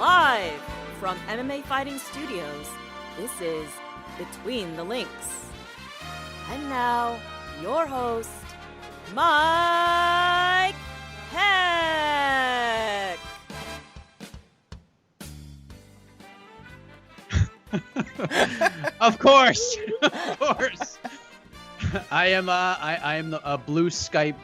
Live from MMA Fighting Studios, this is Between the Links. And now, your host, Mike Heck. Of course. I am a blue Skype.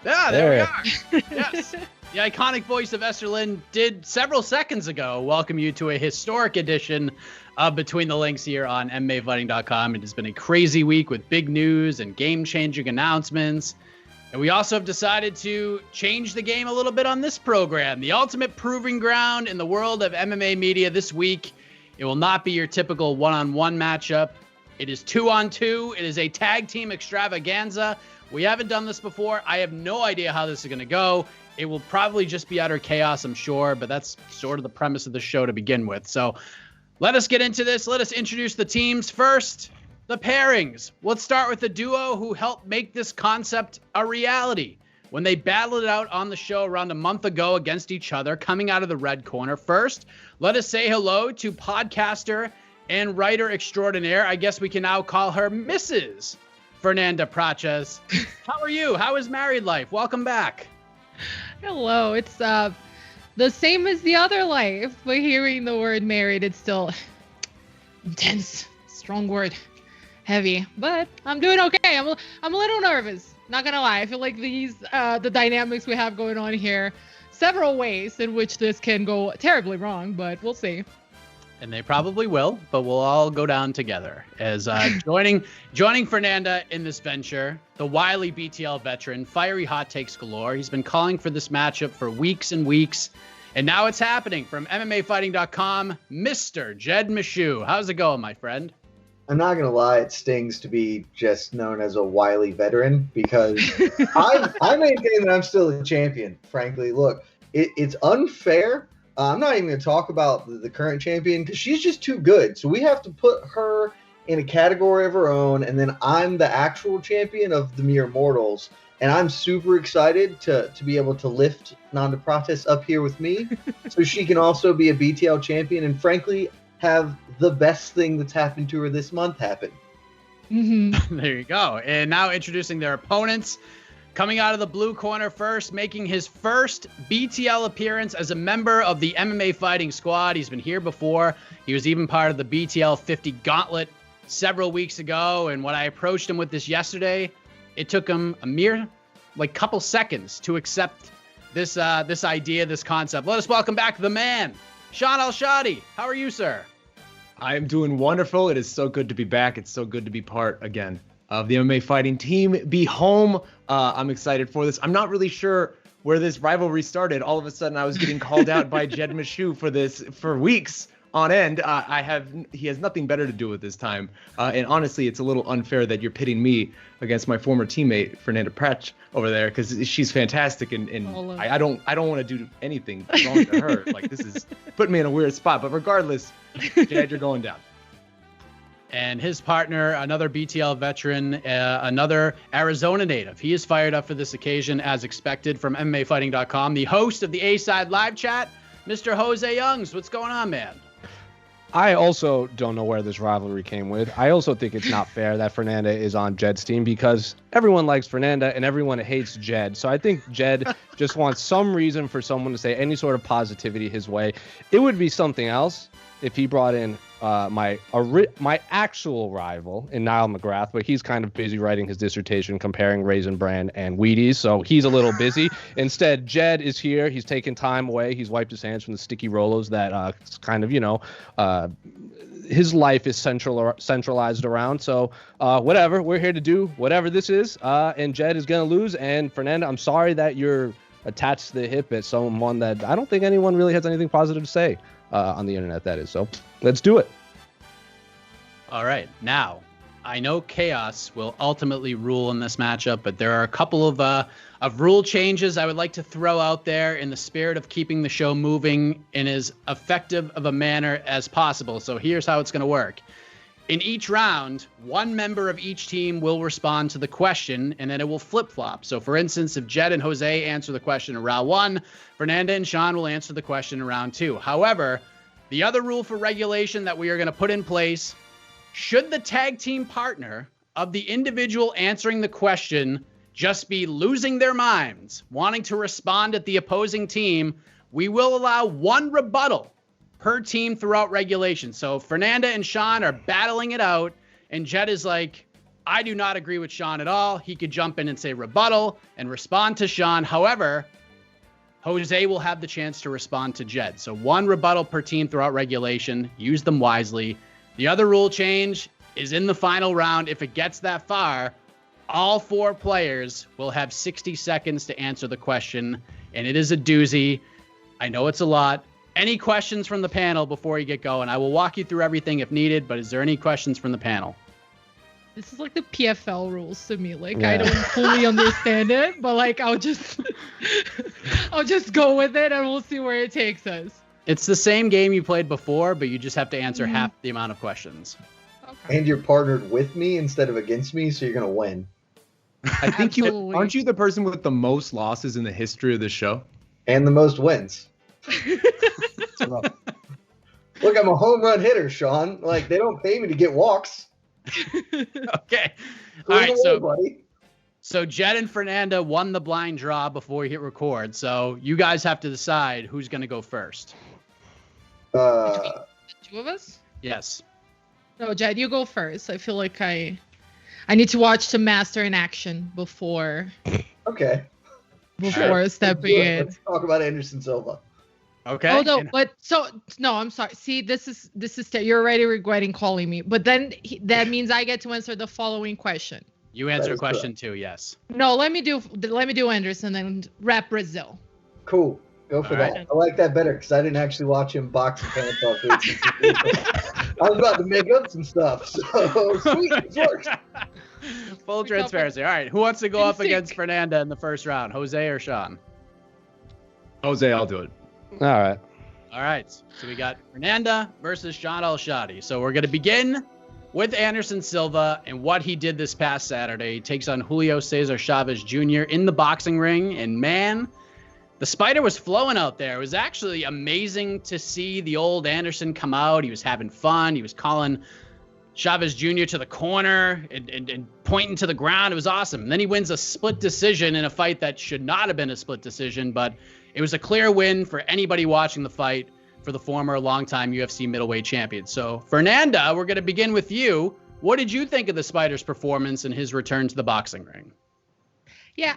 Yeah, there we are. Yes. The iconic voice of Esther Lynn did several seconds ago welcome you to a historic edition of Between the Links here on MMAfighting.com. It has been a crazy week with big news and game-changing announcements. And we also have decided to change the game a little bit on this program. The ultimate proving ground in the world of MMA media this week. It will not be your typical one-on-one matchup. It is 2-on-2. It is a tag team extravaganza. We haven't done this before. I have no idea how this is going to go. It will probably just be utter chaos, I'm sure, but that's sort of the premise of the show to begin with. So let us get into this. Let us introduce the teams. First, the pairings. Let's start with the duo who helped make this concept a reality when they battled it out on the show around a month ago against each other, coming out of the red corner. First, let us say hello to podcaster and writer extraordinaire. I guess we can now call her Mrs. Fernanda Prates. How are you? How is married life? Welcome back. Hello. It's the same as the other life, but hearing the word married, it's still intense. Strong word. Heavy. But I'm doing okay. I'm a little nervous. Not gonna lie. I feel like the dynamics we have going on here, several ways in which this can go terribly wrong, but we'll see. And they probably will, but we'll all go down together as joining Fernanda in this venture, the wily BTL veteran, fiery hot takes galore. He's been calling for this matchup for weeks and weeks, and now it's happening. From MMAfighting.com, Mr. Jed Meshew. How's it going, my friend? I'm not going to lie, it stings to be just known as a wily veteran because I maintain that I'm still the champion, frankly. Look, it's unfair. I'm not even going to talk about the current champion because she's just too good. So we have to put her in a category of her own, and then I'm the actual champion of the mere mortals. And I'm super excited to be able to lift Fernanda Prates up here with me so she can also be a BTL champion and, frankly, have the best thing that's happened to her this month happen. Mm-hmm. There you go. And now introducing their opponents. Coming out of the blue corner first, making his first BTL appearance as a member of the MMA Fighting Squad. He's been here before. He was even part of the BTL 50 Gauntlet several weeks ago. And when I approached him with this yesterday, it took him a mere couple seconds to accept this idea, this concept. Let us welcome back the man, Shaun Al-Shatti. How are you, sir? I'm doing wonderful. It is so good to be back. It's so good to be part again of the MMA Fighting team. Be home. I'm excited for this. I'm not really sure where this rivalry started. All of a sudden, I was getting called out by Jed Meshew for weeks on end. He has nothing better to do with this time. And honestly, it's a little unfair that you're pitting me against my former teammate Fernanda Prates over there because she's fantastic and I don't want to do anything wrong to her. This is putting me in a weird spot. But regardless, Jed, you're going down. And his partner, another BTL veteran, another Arizona native. He is fired up for this occasion, as expected, from MMAfighting.com. The host of the A-Side Live Chat, Mr. Jose Youngs. What's going on, man? I also don't know where this rivalry came with. I also think it's not fair that Fernanda is on Jed's team because everyone likes Fernanda and everyone hates Jed. So I think Jed just wants some reason for someone to say any sort of positivity his way. It would be something else if he brought in my actual rival in Niall McGrath, but he's kind of busy writing his dissertation comparing Raisin Bran and Wheaties, so he's a little busy. Instead, Jed is here. He's taken time away. He's wiped his hands from the sticky Rolos that his life is centralized around. So whatever, we're here to do whatever this is, and Jed is going to lose. And Fernanda, I'm sorry that you're attached to the hip at someone that I don't think anyone really has anything positive to say on the internet, that is. So let's do it. All right. Now, I know chaos will ultimately rule in this matchup, but there are a couple of rule changes I would like to throw out there in the spirit of keeping the show moving in as effective of a manner as possible. So here's how it's going to work. In each round, one member of each team will respond to the question, and then it will flip-flop. So, for instance, if Jed and Jose answer the question in round 1, Fernanda and Shaun will answer the question in round 2. However, the other rule for regulation that we are going to put in place, should the tag team partner of the individual answering the question just be losing their minds, wanting to respond at the opposing team, we will allow one rebuttal per team throughout regulation. So Fernanda and Shaun are battling it out, and Jed is like, I do not agree with Shaun at all. He could jump in and say rebuttal and respond to Shaun. However, Jose will have the chance to respond to Jed. So one rebuttal per team throughout regulation. Use them wisely. The other rule change is in the final round. If it gets that far, all 4 players will have 60 seconds to answer the question, and it is a doozy. I know it's a lot. Any questions from the panel before you get going? I will walk you through everything if needed, but is there any questions from the panel? This is like the PFL rules to me. Like, I don't fully understand it, but like, I'll just go with it and we'll see where it takes us. It's the same game you played before, but you just have to answer half the amount of questions. Okay. And you're partnered with me instead of against me, so you're going to win. I think aren't you the person with the most losses in the history of the show? And the most wins. Look, I'm a home run hitter, Shaun. Like, they don't pay me to get walks. Okay. All right, buddy. So Jed and Fernanda won the blind draw before we hit record. So you guys have to decide who's going to go first. The 2 of us? Yes. No, Jed, you go first. I feel like I need to watch the master in action before stepping in. Let's talk about Anderson Silva. Okay. Oh no, I'm sorry. See, this is you're already regretting calling me. But then that means I get to answer the following question. You answer question 2, yes. No, let me do Anderson and rap Brazil. Cool. Go for that. I like that better because I didn't actually watch him box his pants off. I was about to make up some stuff. So sweet, it works. Full transparency. All right, who wants to go up against Fernanda in the first round, Jose or Shaun? Jose, I'll do it. All right. All right, so we got Fernanda versus Shaun Al-Shatti. So we're going to begin with Anderson Silva and what he did this past Saturday. He takes on Julio Caesar Chavez Jr. in the boxing ring, and man, the spider was flowing out there. It was actually amazing to see the old Anderson come out. He was having fun. He was calling Chavez Jr. to the corner and pointing to the ground. It was awesome. And then he wins a split decision in a fight that should not have been a split decision, but it was a clear win for anybody watching the fight for the former longtime UFC middleweight champion. So, Fernanda, we're going to begin with you. What did you think of the Spider's performance and his return to the boxing ring? Yeah,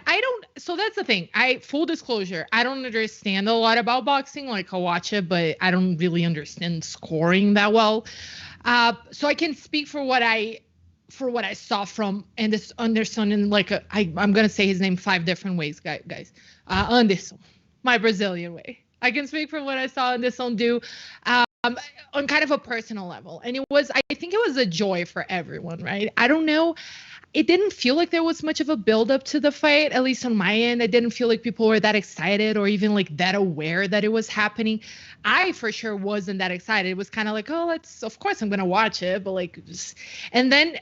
so that's the thing. Full disclosure, I don't understand a lot about boxing. Like, I'll watch it, but I don't really understand scoring that well. So I can speak for what I saw from Anderson in I'm going to say his name 5 different ways, guys. Anderson, my Brazilian way. I can speak for what I saw Anderson do on kind of a personal level. And I think it was a joy for everyone, right? I don't know. It didn't feel like there was much of a build-up to the fight, at least on my end. I didn't feel like people were that excited or even like that aware that it was happening. I for sure wasn't that excited. It was kind of like, of course I'm going to watch it. But and then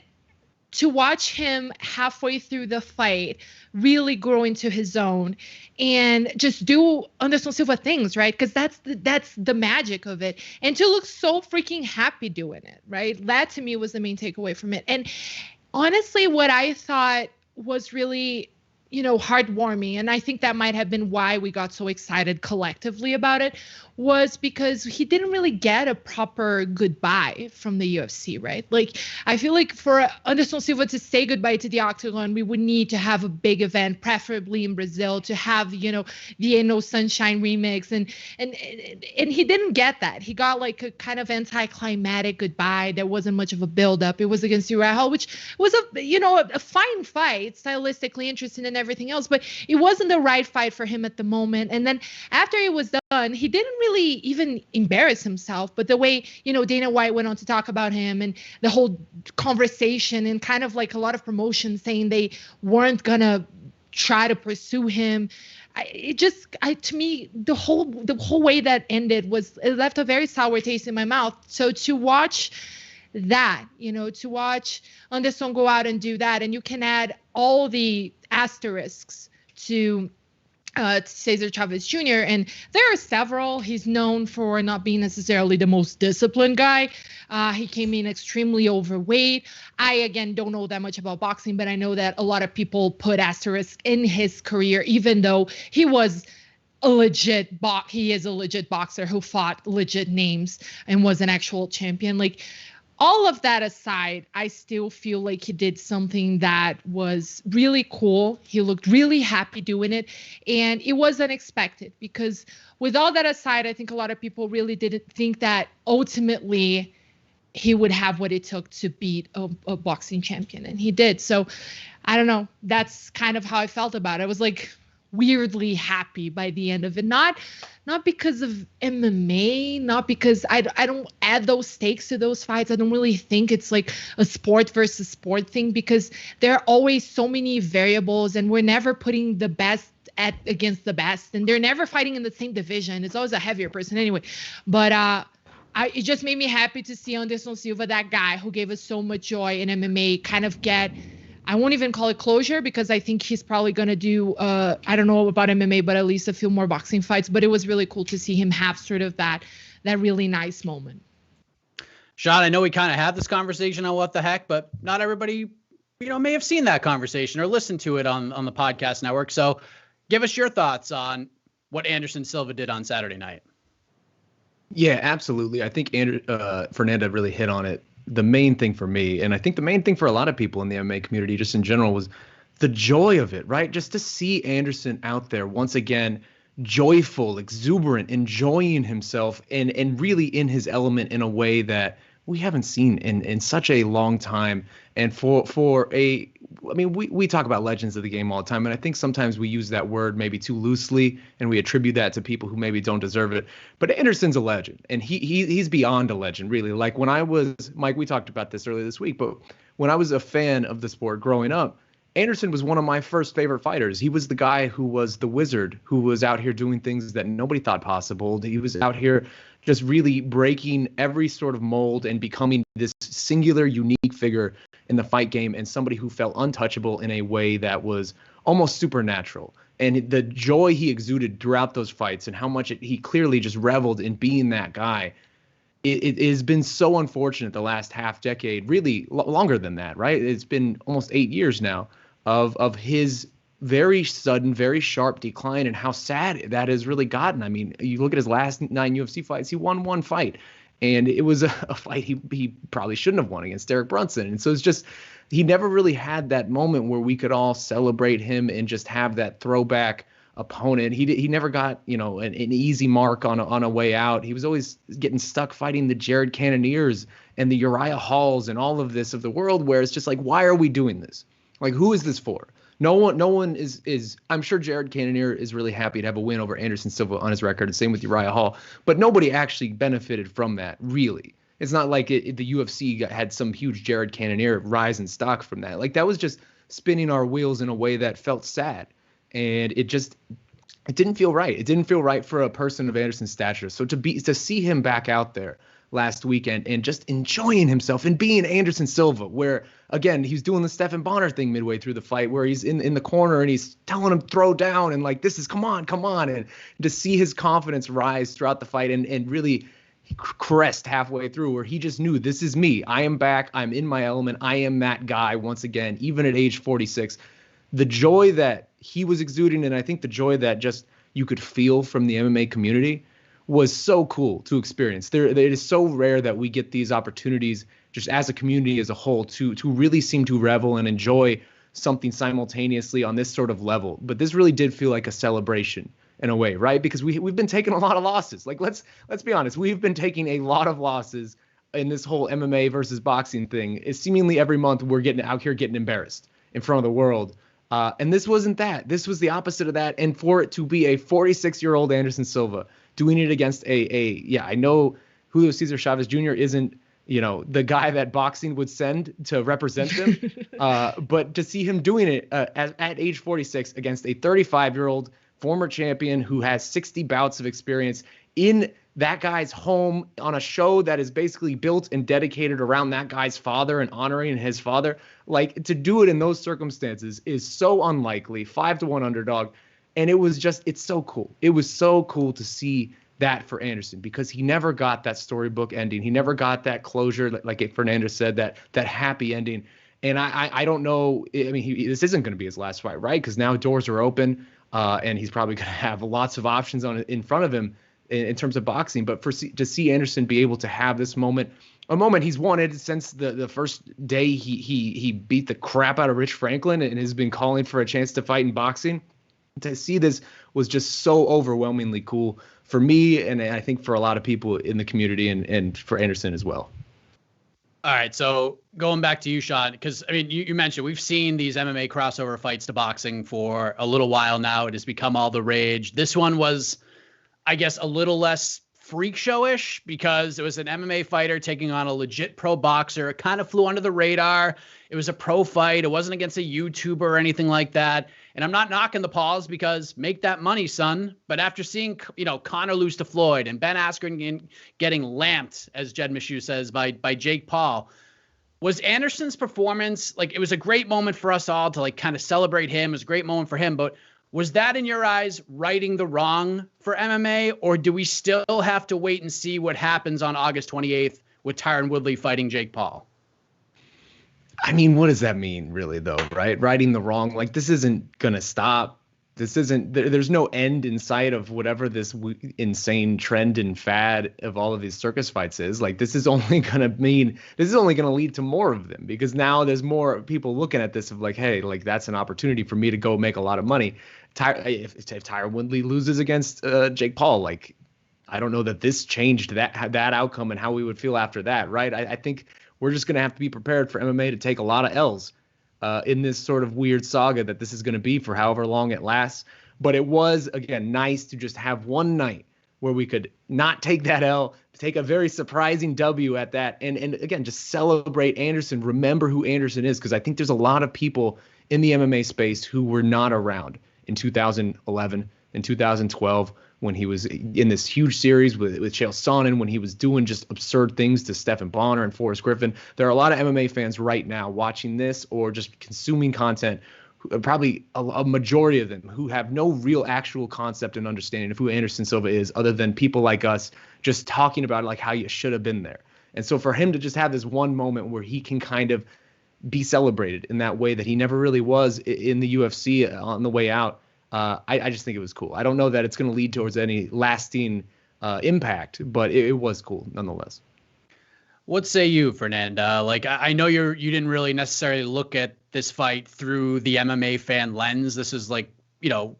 to watch him halfway through the fight really grow into his own and just do Anderson Silva things, right? Because that's the magic of it. And to look so freaking happy doing it, right? That to me was the main takeaway from it. And honestly, what I thought was really, heartwarming, and I think that might have been why we got so excited collectively about it, was because he didn't really get a proper goodbye from the UFC, right? Like, I feel like for Anderson Silva to say goodbye to the octagon, we would need to have a big event, preferably in Brazil, to have, the Ain't No Sunshine remix. And he didn't get that. He got like a kind of anticlimactic goodbye. There wasn't much of a buildup. It was against Uriah, which was a fine fight, stylistically interesting and everything else, but it wasn't the right fight for him at the moment. And then after it was done, he didn't really even embarrass himself, but the way, Dana White went on to talk about him and the whole conversation and kind of like a lot of promotion saying they weren't gonna try to pursue him. To me, the whole way that ended it left a very sour taste in my mouth. So to watch that, to watch Anderson go out and do that. And you can add all the asterisks to Cesar Chavez Jr. And there are several. He's known for not being necessarily the most disciplined guy. He came in extremely overweight. I, again, don't know that much about boxing, but I know that a lot of people put asterisks in his career, even though he was he is a legit boxer who fought legit names and was an actual champion. Like, all of that aside, I still feel like he did something that was really cool. He looked really happy doing it, and it was unexpected because with all that aside, I think a lot of people really didn't think that ultimately he would have what it took to beat a boxing champion, and he did. So I don't know. That's kind of how I felt about it. I was like weirdly happy by the end of it. Not because of MMA, not because I don't add those stakes to those fights. I don't really think it's like a sport versus sport thing because there are always so many variables and we're never putting the best against the best and they're never fighting in the same division. It's always a heavier person anyway. But it just made me happy to see Anderson Silva, that guy who gave us so much joy in MMA, kind of get, I won't even call it closure because I think he's probably going to do, I don't know about MMA, but at least a few more boxing fights. But it was really cool to see him have sort of that really nice moment. Shaun, I know we kind of had this conversation on What the Heck, but not everybody, may have seen that conversation or listened to it on the podcast network. So give us your thoughts on what Anderson Silva did on Saturday night. Yeah, absolutely. I think Fernanda really hit on it. The main thing for me, and I think the main thing for a lot of people in the MMA community just in general, was the joy of it, right? Just to see Anderson out there once again, joyful, exuberant, enjoying himself and really in his element in a way that we haven't seen in such a long time. And we talk about legends of the game all the time, and I think sometimes we use that word maybe too loosely, and we attribute that to people who maybe don't deserve it. But Anderson's a legend, and he's beyond a legend, really. Like when I was, Mike, we talked about this earlier this week, but when I was a fan of the sport growing up, Anderson was one of my first favorite fighters. He was the guy who was the wizard, who was out here doing things that nobody thought possible. He was out here just really breaking every sort of mold and becoming this singular, unique figure in the fight game and somebody who felt untouchable in a way that was almost supernatural. And the joy he exuded throughout those fights and how much he clearly just reveled in being that guy. It has been so unfortunate the last half decade, really longer than that, right? It's been almost 8 years now of his very sudden, very sharp decline and how sad that has really gotten. I mean, you look at his last 9 UFC fights, he won one fight. And it was a fight he probably shouldn't have won against Derek Brunson. And so it's just, he never really had that moment where we could all celebrate him and just have that throwback opponent. He never got, an easy mark on a way out. He was always getting stuck fighting the Jared Cannoniers and the Uriah Halls and all of this of the world, where it's just like, why are we doing this? Like, who is this for? No one is. I'm sure Jared Cannonier is really happy to have a win over Anderson Silva on his record. And same with Uriah Hall, but nobody actually benefited from that. Really, it's not like the UFC had some huge Jared Cannonier rise in stock from that. Like, that was just spinning our wheels in a way that felt sad, and it didn't feel right. It didn't feel right for a person of Anderson's stature. So to see him back out there last weekend and just enjoying himself and being Anderson Silva, where again he's doing the Stephan Bonner thing midway through the fight, where he's in the corner and he's telling him throw down and like, this is come on, and to see his confidence rise throughout the fight and really crest halfway through, where he just knew, this is me, I am back, I'm in my element, I am that guy once again, even at age 46. The joy that he was exuding, and I think the joy that just you could feel from the MMA community, was so cool to experience. It is so rare that we get these opportunities just as a community as a whole to really seem to revel and enjoy something simultaneously on this sort of level. But this really did feel like a celebration in a way, right? Because we've been taking a lot of losses. Like, let's be honest, we've been taking a lot of losses in this whole MMA versus boxing thing. It's seemingly every month we're getting out here getting embarrassed in front of the world. And this wasn't that. This was the opposite of that. And for it to be a 46-year-old Anderson Silva doing it against I know Julio Caesar Chavez Jr. isn't, the guy that boxing would send to represent them. But to see him doing it at age 46 against a 35-year-old former champion who has 60 bouts of experience in that guy's home on a show that is basically built and dedicated around that guy's father and honoring his father. Like, to do it in those circumstances is so unlikely. 5-1 underdog. And it's so cool. It was so cool to see that for Anderson, because he never got that storybook ending. He never got that closure, like Fernanda said, that happy ending. And I don't know. I mean, this isn't going to be his last fight, right? Because now doors are open, and he's probably going to have lots of options in front of him in terms of boxing. But to see Anderson be able to have this moment, a moment he's wanted since the first day he beat the crap out of Rich Franklin and has been calling for a chance to fight in boxing. To see this was just so overwhelmingly cool for me, and I think for a lot of people in the community, and for Anderson as well. All right, so going back to you, Shaun, because, I mean, you mentioned we've seen these MMA crossover fights to boxing for a little while now. It has become all the rage. This one was, I guess, a little less freak show-ish because it was an MMA fighter taking on a legit pro boxer. It kind of flew under the radar. It was a pro fight. It wasn't against a YouTuber or anything like that. And I'm not knocking the Pauls, because make that money, son. But after seeing, Conor lose to Floyd and Ben Askren getting lamped, as Jed Meshew says, by Jake Paul, was Anderson's performance, like, it was a great moment for us all to, like, kind of celebrate him. It was a great moment for him. But was that, in your eyes, righting the wrong for MMA? Or do we still have to wait and see what happens on August 28th with Tyron Woodley fighting Jake Paul? I mean, what does that mean, really, though, right? Righting the wrong, like, this isn't going to stop. There's no end in sight of whatever this insane trend and fad of all of these circus fights is. Like, this is only going to lead to more of them, because now there's more people looking at this of like, hey, like, that's an opportunity for me to go make a lot of money. If Tyron Woodley loses against Jake Paul, like, I don't know that this changed that outcome and how we would feel after that, right? I think we're just going to have to be prepared for MMA to take a lot of L's in this sort of weird saga that this is going to be for however long it lasts. But it was, again, nice to just have one night where we could not take that L, take a very surprising W at that, and again, just celebrate Anderson, remember who Anderson is, because I think there's a lot of people in the MMA space who were not around in 2011 and 2012 when he was in this huge series with Chael Sonnen, when he was doing just absurd things to Stephen Bonner and Forrest Griffin. There are a lot of MMA fans right now watching this or just consuming content, probably a majority of them, who have no real actual concept and understanding of who Anderson Silva is, other than people like us just talking about like how you should have been there. And so for him to just have this one moment where he can kind of be celebrated in that way that he never really was in the UFC on the way out, I just think it was cool. I don't know that it's going to lead towards any lasting impact, but it was cool nonetheless. What say you, Fernanda? Like, I know you didn't really necessarily look at this fight through the MMA fan lens. This is like,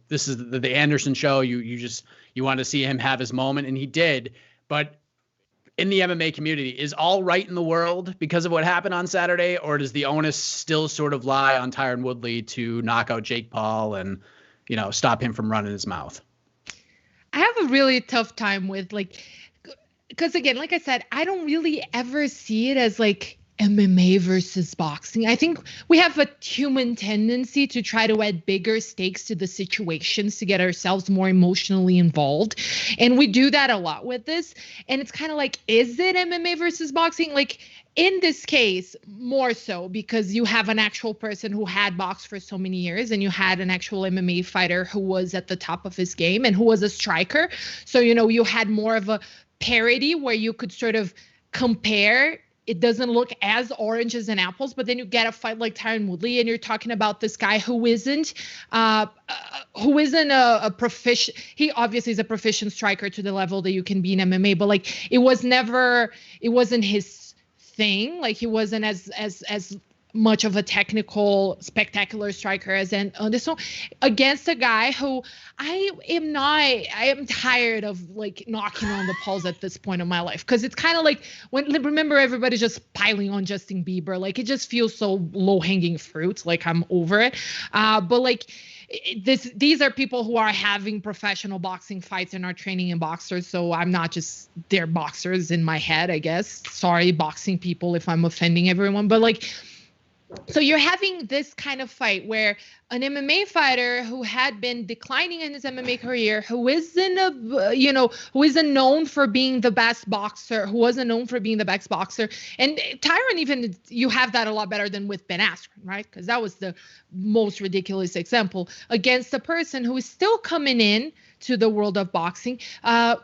this is the Anderson show. You wanted to see him have his moment, and he did. But in the MMA community, is all right in the world because of what happened on Saturday, or does the onus still sort of lie on Tyron Woodley to knock out Jake Paul and stop him from running his mouth? I have a really tough time with, because again, like I said, I don't really ever see it as like MMA versus boxing. I think we have a human tendency to try to add bigger stakes to the situations to get ourselves more emotionally involved. And we do that a lot with this. And it's kind of like, is it MMA versus boxing? Like, in this case, more so because you have an actual person who had boxed for so many years, and you had an actual MMA fighter who was at the top of his game and who was a striker. So, you had more of a parity where you could sort of compare. It doesn't look as oranges and apples, but then you get a fight like Tyron Woodley, and you're talking about this guy who isn't a proficient. He obviously is a proficient striker to the level that you can be in MMA, but like it wasn't his thing. Like, he wasn't as much of a technical, spectacular striker as Anderson, against a guy who I am tired of like knocking on the Pauls at this point in my life, because it's kind of like remember everybody's just piling on Justin Bieber. Like, it just feels so low hanging fruit. Like, I'm over it. But like, these are people who are having professional boxing fights and are training in boxers. So I'm not just their boxers in my head, I guess. Sorry, boxing people, if I'm offending everyone. But like, So you're having this kind of fight where an MMA fighter who had been declining in his MMA career, who isn't known for being the best boxer, who wasn't known for being the best boxer. And Tyron, even you have that a lot better than with Ben Askren, right? Because that was the most ridiculous example against a person who is still coming in to the world of boxing.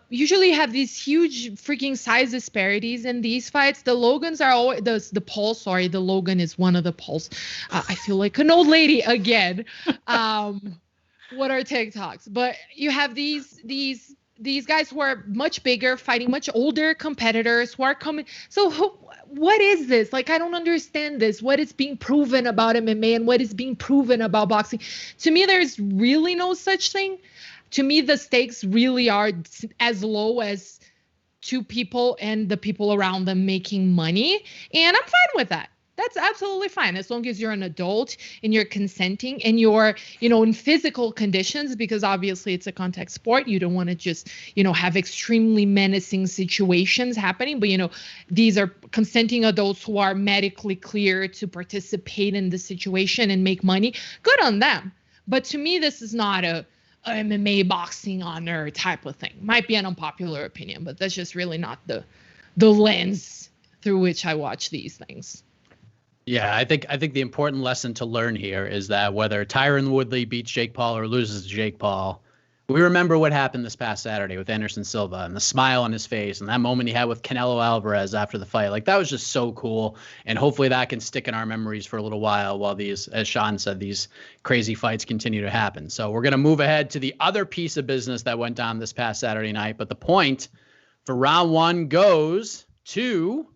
Usually have these huge freaking size disparities in these fights. The Logans are always the Logan is one of the polls. I feel like an old lady again. What are TikToks? But you have these guys who are much bigger, fighting much older competitors who are coming. So what is this? Like, I don't understand this. What is being proven about MMA and what is being proven about boxing? To me, there's really no such thing. To me, the stakes really are as low as two people and the people around them making money. And I'm fine with that. That's absolutely fine. As long as you're an adult and you're consenting and you're, in physical conditions, because obviously it's a contact sport. You don't want to just, have extremely menacing situations happening. But, these are consenting adults who are medically clear to participate in the situation and make money. Good on them. But to me, this is not a MMA boxing honor type of thing. Might be an unpopular opinion, but that's just really not the lens through which I watch these things. Yeah, I think the important lesson to learn here is that whether Tyron Woodley beats Jake Paul or loses to Jake Paul, we remember what happened this past Saturday with Anderson Silva and the smile on his face and that moment he had with Canelo Alvarez after the fight. Like, that was just so cool. And hopefully that can stick in our memories for a little while these, as Shaun said, these crazy fights continue to happen. So we're going to move ahead to the other piece of business that went down this past Saturday night. But the point for round one goes to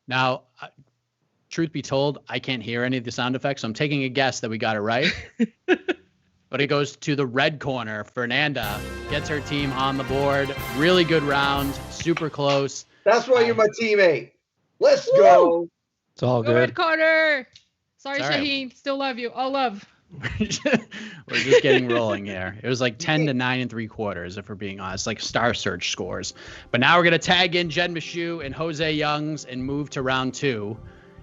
now. Truth be told, I can't hear any of the sound effects, so I'm taking a guess that we got it right. But it goes to the red corner. Fernanda gets her team on the board. Really good round. Super close. That's why you're my teammate. Let's go. It's all good. Red corner. Sorry, Sorry. Shaheen. Still love you. All love. We're just getting rolling here. It was like 10 to 9 3/4, if we're being honest, like Star Search scores. But now we're going to tag in Jed Meshew and Jose Youngs and move to round two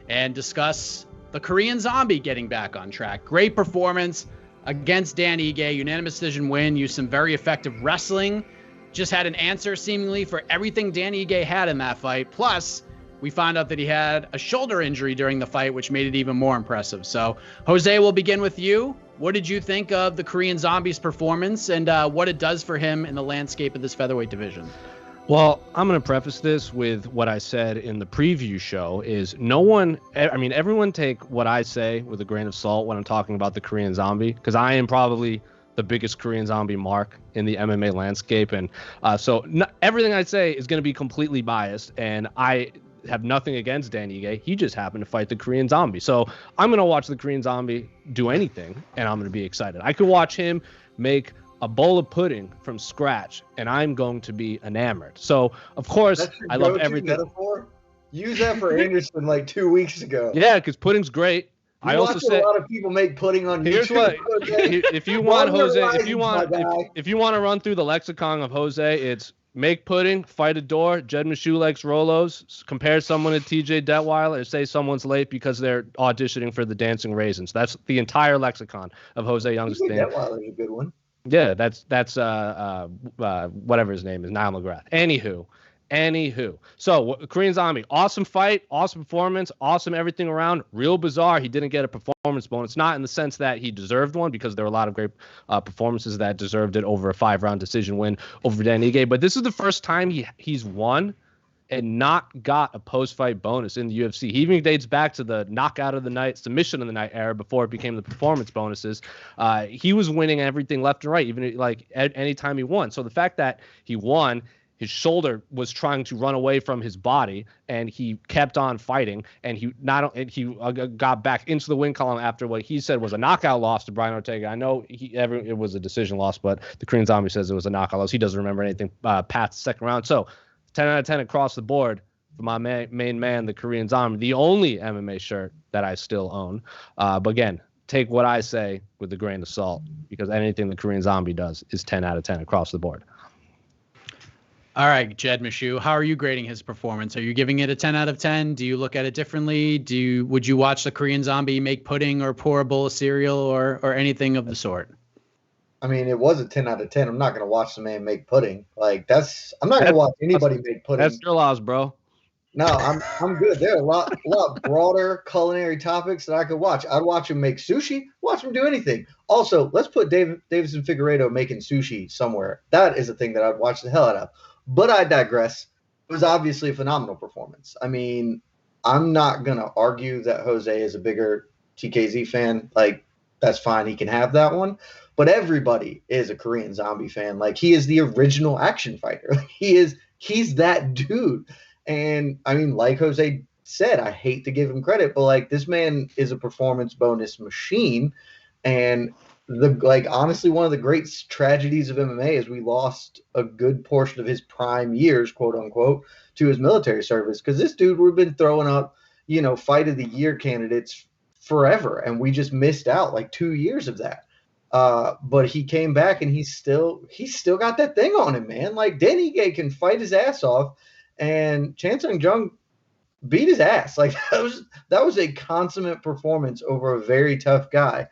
and discuss the Korean Zombie getting back on track. Great performance against Dan Ige. Unanimous decision win. Used some very effective wrestling. Just had an answer seemingly for everything Dan Ige had in that fight. Plus, we found out that he had a shoulder injury during the fight, which made it even more impressive. So, Jose, we'll begin with you. What did you think of the Korean Zombie's performance and what it does for him in the landscape of this featherweight division? Well, I'm going to preface this with what I said in the preview show is everyone take what I say with a grain of salt when I'm talking about the Korean Zombie, because I am probably the biggest Korean Zombie mark in the MMA landscape. And everything I say is going to be completely biased, and I have nothing against Dan Ige. He just happened to fight the Korean Zombie. So I'm going to watch the Korean Zombie do anything, and I'm going to be excited. I could watch him make a bowl of pudding from scratch, and I'm going to be enamored. So, of course, I love everything. Metaphor? Use that for Anderson like 2 weeks ago. Yeah, because pudding's great. I also said a lot of people make pudding on here's YouTube. What if you want Jose, if you want to run through the lexicon of Jose, it's make pudding, fight a door, Jed Meshew likes Rolos, compare someone to TJ Detweiler, or say someone's late because they're auditioning for the Dancing Raisins. That's the entire lexicon of Jose Young's thing. Detweiler's a good one. Yeah, that's whatever his name is, Niall McGrath. Anywho. So, Korean Zombie, awesome fight, awesome performance, awesome everything around. Real bizarre, he didn't get a performance bonus. Not in the sense that he deserved one, because there were a lot of great performances that deserved it over a 5-round decision win over Dan Ige. But this is the first time he's won and not got a post-fight bonus in the UFC. He even dates back to the knockout of the night, submission of the night era before it became the performance bonuses. He was winning everything left and right, even like any time he won. So the fact that he won, his shoulder was trying to run away from his body, and he kept on fighting, and he got back into the win column after what he said was a knockout loss to Brian Ortega. I know it was a decision loss, but the Korean Zombie says it was a knockout loss. He doesn't remember anything past the second round. So 10 out of 10 across the board for my main man, the Korean Zombie, the only MMA shirt that I still own. But again, take what I say with a grain of salt, because anything the Korean Zombie does is 10 out of 10 across the board. All right, Jed Meshew, how are you grading his performance? Are you giving it a 10 out of 10? Do you look at it differently? Would you watch the Korean Zombie make pudding or pour a bowl of cereal or anything of the sort? I mean, it was a 10 out of 10. I'm not going to watch the man make pudding. Like I'm not going to watch anybody make pudding. That's your loss, bro. No, I'm good. There are a lot broader culinary topics that I could watch. I'd watch him make sushi, watch him do anything. Also, let's put Davison Figueiredo making sushi somewhere. That is a thing that I'd watch the hell out of. But I digress. It was obviously a phenomenal performance. I mean, I'm not going to argue that Jose is a bigger TKZ fan. Like, that's fine. He can have that one. But everybody is a Korean Zombie fan. Like, he is the original action fighter. He's that dude. And I mean, like Jose said, I hate to give him credit, but like, this man is a performance bonus machine. And honestly, one of the great tragedies of MMA is we lost a good portion of his prime years, quote unquote, to his military service. Because this dude would have been throwing up, fight of the year candidates forever, and we just missed out like 2 years of that. But he came back, and he's still got that thing on him, man. Like, Dan Ige can fight his ass off, and Sung Jung beat his ass. Like, that was a consummate performance over a very tough guy.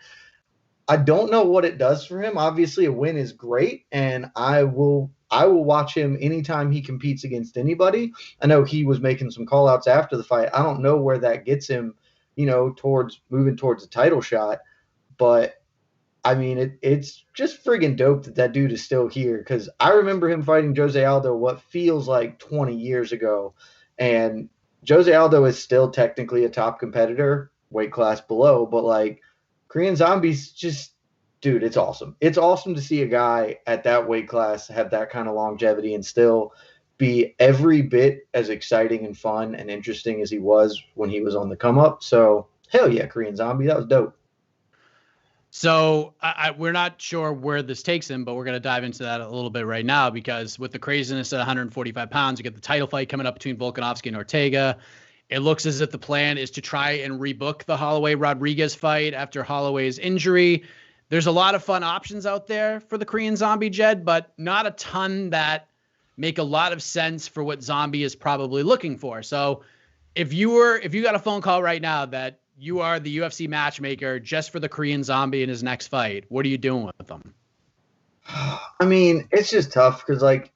I don't know what it does for him. Obviously, a win is great, and I will watch him anytime he competes against anybody. I know he was making some call-outs after the fight. I don't know where that gets him, towards moving towards a title shot. But, I mean, it's just friggin' dope that dude is still here, because I remember him fighting Jose Aldo what feels like 20 years ago, and Jose Aldo is still technically a top competitor, weight class below, but, like, Korean Zombies just, dude, it's awesome. It's awesome to see a guy at that weight class have that kind of longevity and still be every bit as exciting and fun and interesting as he was when he was on the come up. So, hell yeah, Korean Zombie. That was dope. So we're not sure where this takes him, but we're going to dive into that a little bit right now, because with the craziness at 145 pounds, you get the title fight coming up between Volkanovski and Ortega. It looks as if the plan is to try and rebook the Holloway-Rodriguez fight after Holloway's injury. There's a lot of fun options out there for the Korean Zombie, Jed, but not a ton that make a lot of sense for what Zombie is probably looking for. So if you got a phone call right now that you are the UFC matchmaker just for the Korean Zombie in his next fight, what are you doing with them? I mean, it's just tough because, like,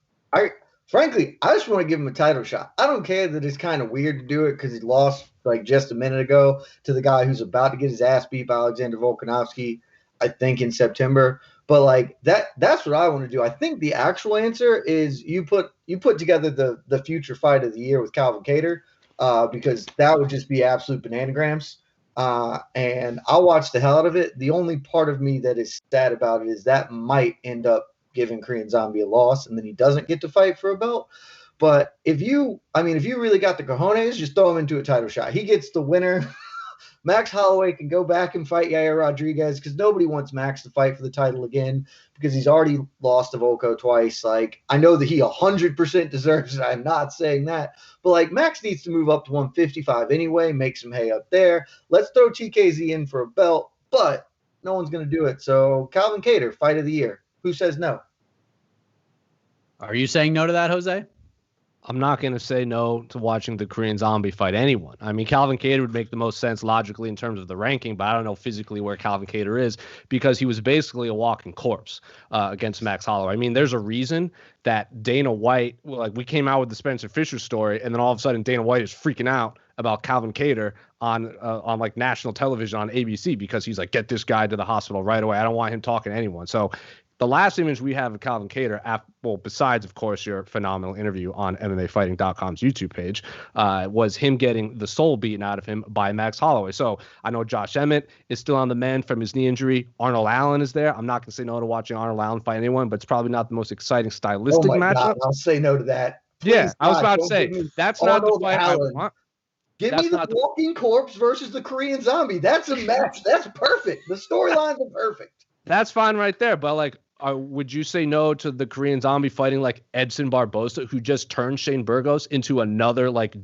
frankly, I just want to give him a title shot. I don't care that it's kind of weird to do it because he lost like just a minute ago to the guy who's about to get his ass beat by Alexander Volkanovski, I think in September. But like that's what I want to do. I think the actual answer is you put together the future fight of the year with Calvin Kattar, because that would just be absolute bananagrams. And I'll watch the hell out of it. The only part of me that is sad about it is that might end up giving Korean Zombie a loss, and then he doesn't get to fight for a belt. But if you really got the cojones, just throw him into a title shot. He gets the winner. Max Holloway can go back and fight Yair Rodriguez, because nobody wants Max to fight for the title again, because he's already lost to Volko twice. Like, I know that he 100% deserves it. I'm not saying that. But, like, Max needs to move up to 155 anyway, make some hay up there. Let's throw TKZ in for a belt, but no one's going to do it. So, Calvin Kattar, fight of the year. Who says no? Are you saying no to that, Jose? I'm not going to say no to watching the Korean Zombie fight anyone. I mean, Calvin Kattar would make the most sense logically in terms of the ranking, but I don't know physically where Calvin Kattar is, because he was basically a walking corpse against Max Holloway. I mean, there's a reason that Dana White, like, we came out with the Spencer Fisher story, and then all of a sudden Dana White is freaking out about Calvin Kattar on like national television on ABC, because he's like, get this guy to the hospital right away. I don't want him talking to anyone. So the last image we have of Calvin Kattar, besides, of course, your phenomenal interview on MMAfighting.com's YouTube page, was him getting the soul beaten out of him by Max Holloway. So I know Josh Emmett is still on the mend from his knee injury. Arnold Allen is there. I'm not going to say no to watching Arnold Allen fight anyone, but it's probably not the most exciting stylistic matchup. God, I'll say no to that. Please, yeah, I was about to say, that's not the fight I want. Give me the walking corpse versus the Korean Zombie. That's a match. That's perfect. The storylines are perfect. That's fine right there, but like, would you say no to the Korean Zombie fighting like Edson Barboza, who just turned Shane Burgos into another like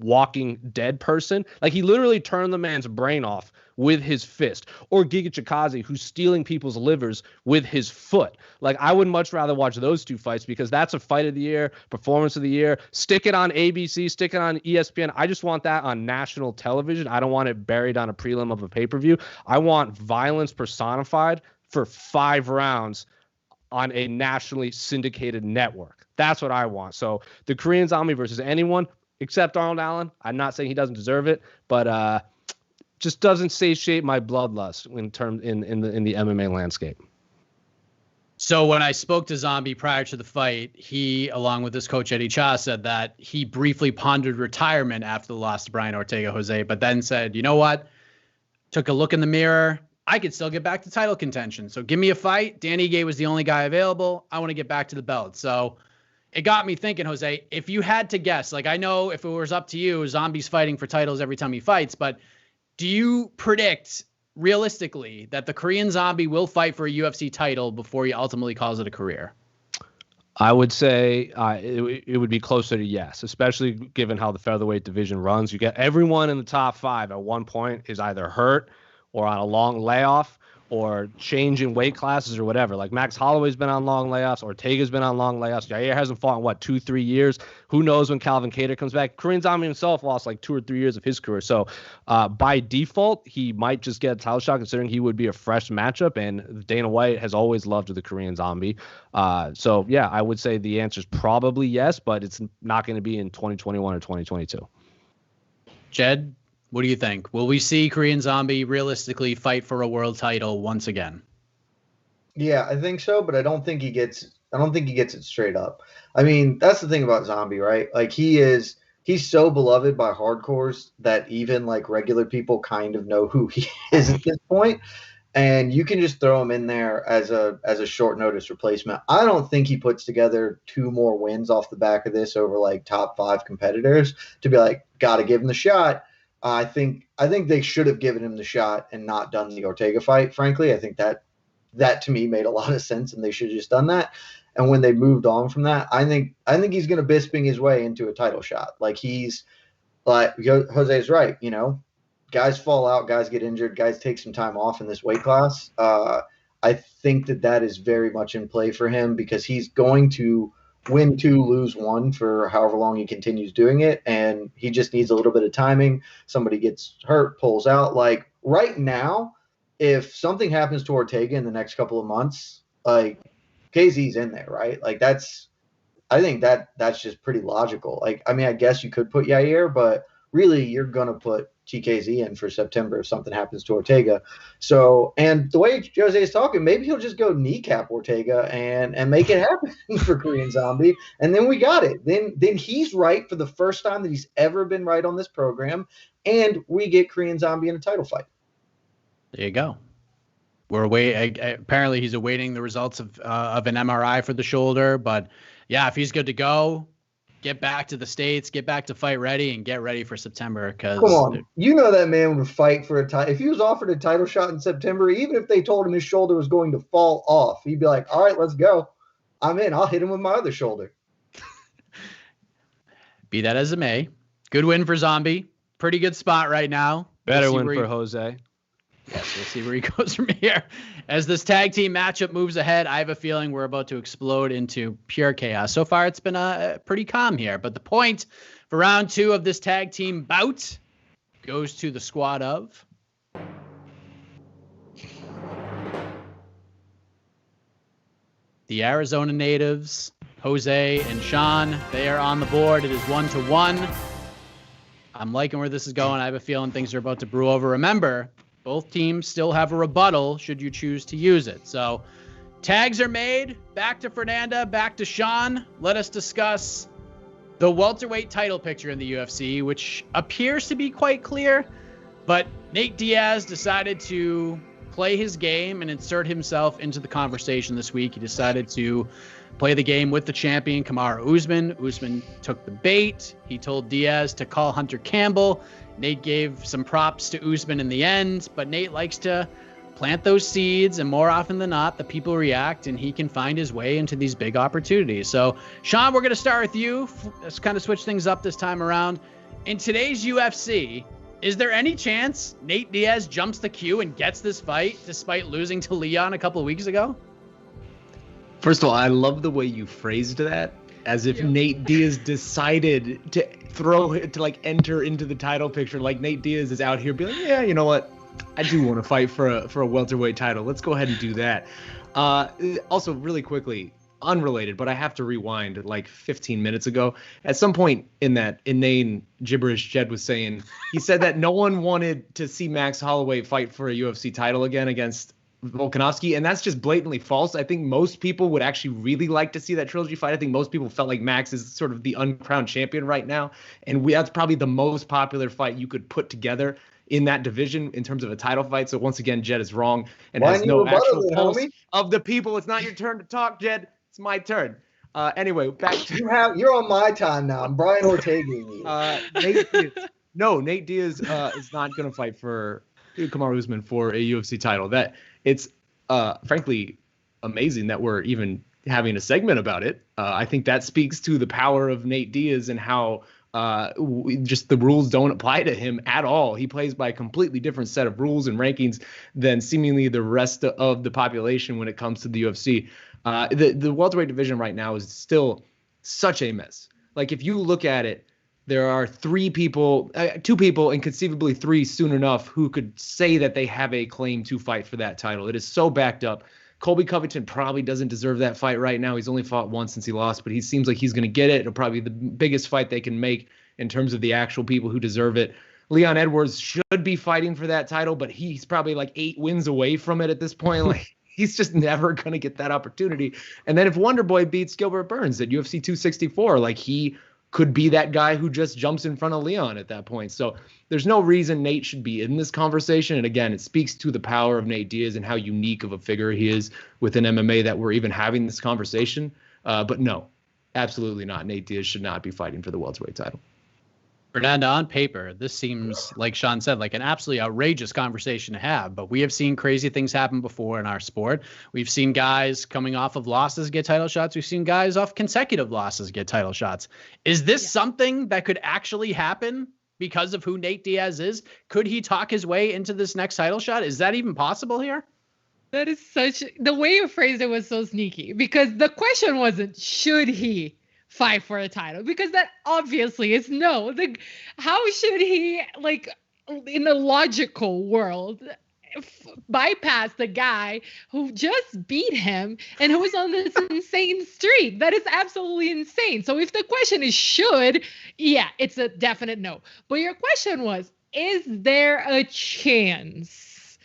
walking dead person? Like, he literally turned the man's brain off with his fist, or Giga Chikadze, who's stealing people's livers with his foot. Like, I would much rather watch those two fights because that's a fight of the year, performance of the year. Stick it on ABC, stick it on ESPN. I just want that on national television. I don't want it buried on a prelim of a pay-per-view. I want violence personified for 5 rounds on a nationally syndicated network. That's what I want. So the Korean Zombie versus anyone except Arnold Allen. I'm not saying he doesn't deserve it, but just doesn't satiate my bloodlust in the MMA landscape. So when I spoke to Zombie prior to the fight, he, along with his coach Eddie Cha, said that he briefly pondered retirement after the loss to Brian Ortega Jose, but then said, you know what? Took a look in the mirror. I could still get back to title contention. So give me a fight. Dan Ige was the only guy available. I want to get back to the belt. So it got me thinking, Jose, if you had to guess, like, I know if it was up to you, Zombie's fighting for titles every time he fights, but do you predict realistically that the Korean Zombie will fight for a UFC title before he ultimately calls it a career? I would say it would be closer to yes, especially given how the featherweight division runs. You get everyone in the top 5 at one point is either hurt or on a long layoff or changing weight classes or whatever. Like Max Holloway's been on long layoffs. Ortega's been on long layoffs. Jair hasn't fought in, 2-3 years? Who knows when Calvin Kattar comes back? Korean Zombie himself lost like 2 or 3 years of his career. So by default, he might just get a title shot considering he would be a fresh matchup. And Dana White has always loved the Korean Zombie. So, yeah, I would say the answer is probably yes, but it's not going to be in 2021 or 2022. Jed, what do you think? Will we see Korean Zombie realistically fight for a world title once again? Yeah, I think so, but I don't think he gets it straight up. I mean, that's the thing about Zombie, right? Like, he's so beloved by hardcores that even like regular people kind of know who he is at this point. And you can just throw him in there as a short notice replacement. I don't think he puts together 2 more wins off the back of this over like top 5 competitors to be like, gotta give him the shot. I think they should have given him the shot and not done the Ortega fight. Frankly, I think that to me made a lot of sense, and they should have just done that. And when they moved on from that, I think he's going to Bisping his way into a title shot. Like, he's like, Jose's right. You know, guys fall out, guys get injured, guys take some time off in this weight class. I think that is very much in play for him because he's going to win 2, lose 1 for however long he continues doing it. And he just needs a little bit of timing. Somebody gets hurt, pulls out. Like, right now, if something happens to Ortega in the next couple of months, like, KZ's in there, right? Like, I think that's just pretty logical. Like, I mean, I guess you could put Yair, but really you're going to put TKZ in for September if something happens to Ortega. So, and the way Jose is talking, maybe he'll just go kneecap Ortega and make it happen for Korean Zombie. And then we got it. Then he's right for the first time that he's ever been right on this program. And we get Korean Zombie in a title fight. There you go. Apparently he's awaiting the results of an MRI for the shoulder, but yeah, if he's good to go, get back to the States, get back to fight ready, and get ready for September. Because come on, you know that man would fight for a title. If he was offered a title shot in September, even if they told him his shoulder was going to fall off, he'd be like, all right, let's go. I'm in. I'll hit him with my other shoulder. Be that as it may, good win for Zombie. Pretty good spot right now. Better win for Jose. Yes, we'll see where he goes from here. As this tag team matchup moves ahead, I have a feeling we're about to explode into pure chaos. So far, it's been pretty calm here. But the point for round 2 of this tag team bout goes to the squad of the Arizona natives, Jose and Shaun. They are on the board. It is 1-1. I'm liking where this is going. I have a feeling things are about to brew over. Remember, both teams still have a rebuttal should you choose to use it. So tags are made. Back to Fernanda, back to Shaun. Let us discuss the welterweight title picture in the UFC, which appears to be quite clear. But Nate Diaz decided to play his game and insert himself into the conversation this week. He decided to play the game with the champion, Kamaru Usman. Usman took the bait. He told Diaz to call Hunter Campbell. Nate gave some props to Usman in the end, but Nate likes to plant those seeds, and more often than not, the people react, and he can find his way into these big opportunities. So, Shaun, we're going to start with you. Let's kind of switch things up this time around. In today's UFC, Is there any chance Nate Diaz jumps the queue and gets this fight despite losing to Leon a couple of weeks ago? First of all, I love the way you phrased that, as if Nate Diaz decided to enter into the title picture. Like Nate Diaz is out here being like, yeah, you know what? I do want to fight for a welterweight title. Let's go ahead and do that. Also, really quickly, unrelated, but I have to rewind like 15 minutes ago. At some point in that inane gibberish Jed was saying, he said that no one wanted to see Max Holloway fight for a UFC title again against Volkanovski, and that's just blatantly false. I think most people would actually really like to see that trilogy fight. I think most people felt like Max is sort of the uncrowned champion right now, and that's probably the most popular fight you could put together in that division in terms of a title fight. So once again, Jed is wrong and has no actual pulse of the people. It's not your turn to talk, Jed. It's my turn. Anyway, back to you're on my time now. I'm Brian Ortega. Nate Diaz. No, Nate Diaz is not going to fight for Kamaru Usman for a UFC title. That it's frankly amazing that we're even having a segment about it. I think that speaks to the power of Nate Diaz and how just the rules don't apply to him at all. He plays by a completely different set of rules and rankings than seemingly the rest of the population when it comes to the UFC. The welterweight division right now is still such a mess. Like if you look at it, there are two people, and conceivably three soon enough, who could say that they have a claim to fight for that title. It is so backed up. Colby Covington probably doesn't deserve that fight right now. He's only fought once since he lost, but he seems like he's going to get it. It'll probably be the biggest fight they can make in terms of the actual people who deserve it. Leon Edwards should be fighting for that title, but he's probably like 8 wins away from it at this point. Like he's just never going to get that opportunity. And then if Wonderboy beats Gilbert Burns at UFC 264, like he could be that guy who just jumps in front of Leon at that point. So there's no reason Nate should be in this conversation. And again, it speaks to the power of Nate Diaz and how unique of a figure he is within MMA that we're even having this conversation. But no, absolutely not. Nate Diaz should not be fighting for the welterweight title. Fernanda, on paper, this seems, like Shaun said, like an absolutely outrageous conversation to have. But we have seen crazy things happen before in our sport. We've seen guys coming off of losses get title shots. We've seen guys off consecutive losses get title shots. Is this something that could actually happen because of who Nate Diaz is? Could he talk his way into this next title shot? Is that even possible here? That is the way you phrased it was so sneaky, because the question wasn't, should he fight for a title? Because that obviously is no. How should he, like, in a logical world, bypass the guy who just beat him and who is on this insane streak? That is absolutely insane. So if the question is should, yeah, it's a definite no. But your question was, is there a chance?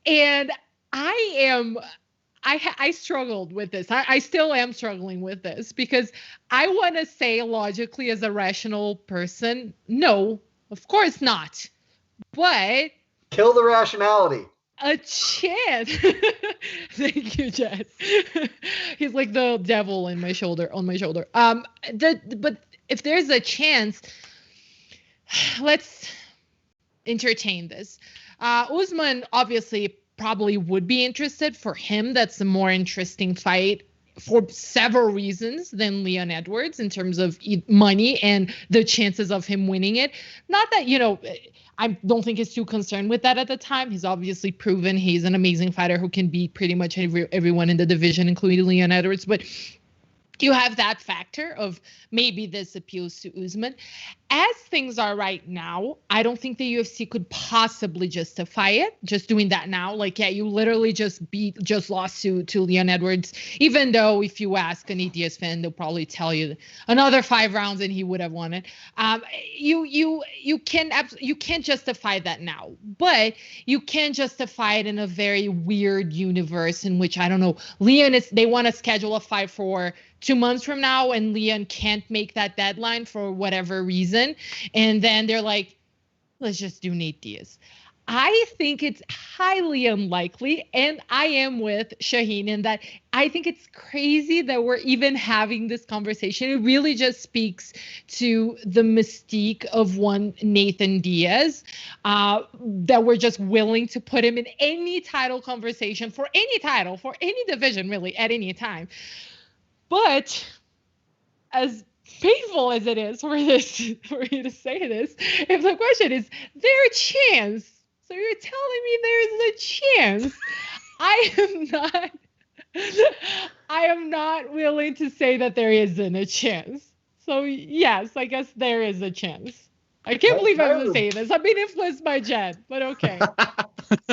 And I struggled with this. I still am struggling with this, because I want to say logically as a rational person, no, of course not. But kill the rationality. A chance. Thank you, Jed. He's like the devil on my shoulder. But if there's a chance, let's entertain this. Usman obviously probably would be interested. For him, that's a more interesting fight for several reasons than Leon Edwards in terms of money and the chances of him winning it. Not that, I don't think he's too concerned with that at the time. He's obviously proven he's an amazing fighter who can beat pretty much everyone in the division, including Leon Edwards. But you have that factor of maybe this appeals to Usman. As things are right now, I don't think the UFC could possibly justify it, just doing that now. Like, yeah, you literally just lost to Leon Edwards, even though if you ask an Diaz fan, they'll probably tell you another 5 rounds and he would have won it. You can't justify that now, but you can justify it in a very weird universe in which, I don't know, they want to schedule a fight for 2 months from now, and Leon can't make that deadline for whatever reason. And then they're like, let's just do Nate Diaz. I think it's highly unlikely, and I am with Shaheen in that I think it's crazy that we're even having this conversation. It really just speaks to the mystique of one Nathan Diaz, that we're just willing to put him in any title conversation for any title, for any division, really, at any time. But as painful as it is for you to say this, if the question is there a chance, so you're telling me there's a chance, I am not willing to say that there isn't a chance. So yes, I guess there is a chance. I can't believe I'm saying this. I'm being influenced by Jed, but okay.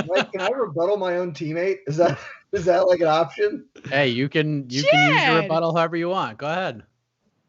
Mike, can I rebuttal my own teammate? Is that like an option? Hey, you can use your rebuttal however you want. Go ahead.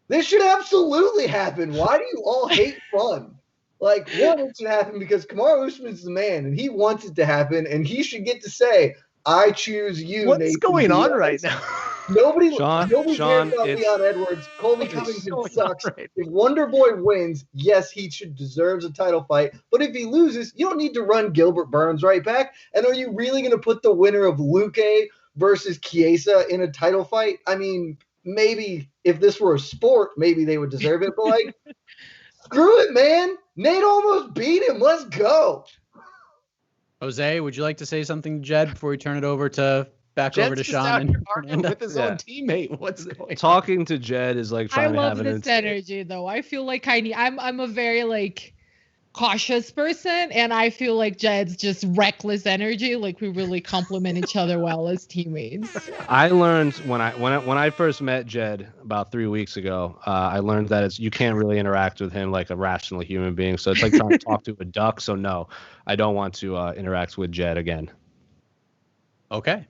This should absolutely happen. Why do you all hate fun? Like, one, it should happen because Kamaru Usman's the man, and he wants it to happen, and he should get to say, I choose you, What's Nate going Diaz. on right now? Nobody Sean, cares about Leon Edwards. Colby Covington sucks. Right. If Wonder Boy wins, yes, he deserves a title fight. But if he loses, you don't need to run Gilbert Burns right back. And are you really going to put the winner of Luque versus Chiesa in a title fight? I mean, maybe if this were a sport, maybe they would deserve it. But, like, screw it, man. Nate almost beat him. Let's go. Jose, would you like to say something, Jed, before we turn it over to over to Shaun and Fernanda? With his own teammate. What's going on? Talking to Jed is like trying to have I love this energy, though. I feel like I'm a very like cautious person, and I feel like Jed's just reckless energy. Like we really complement each other well as teammates. I learned when I first met Jed about 3 weeks ago, I learned that you can't really interact with him like a rational human being. So it's like trying to talk to a duck. So no, I don't want to interact with Jed again. Okay.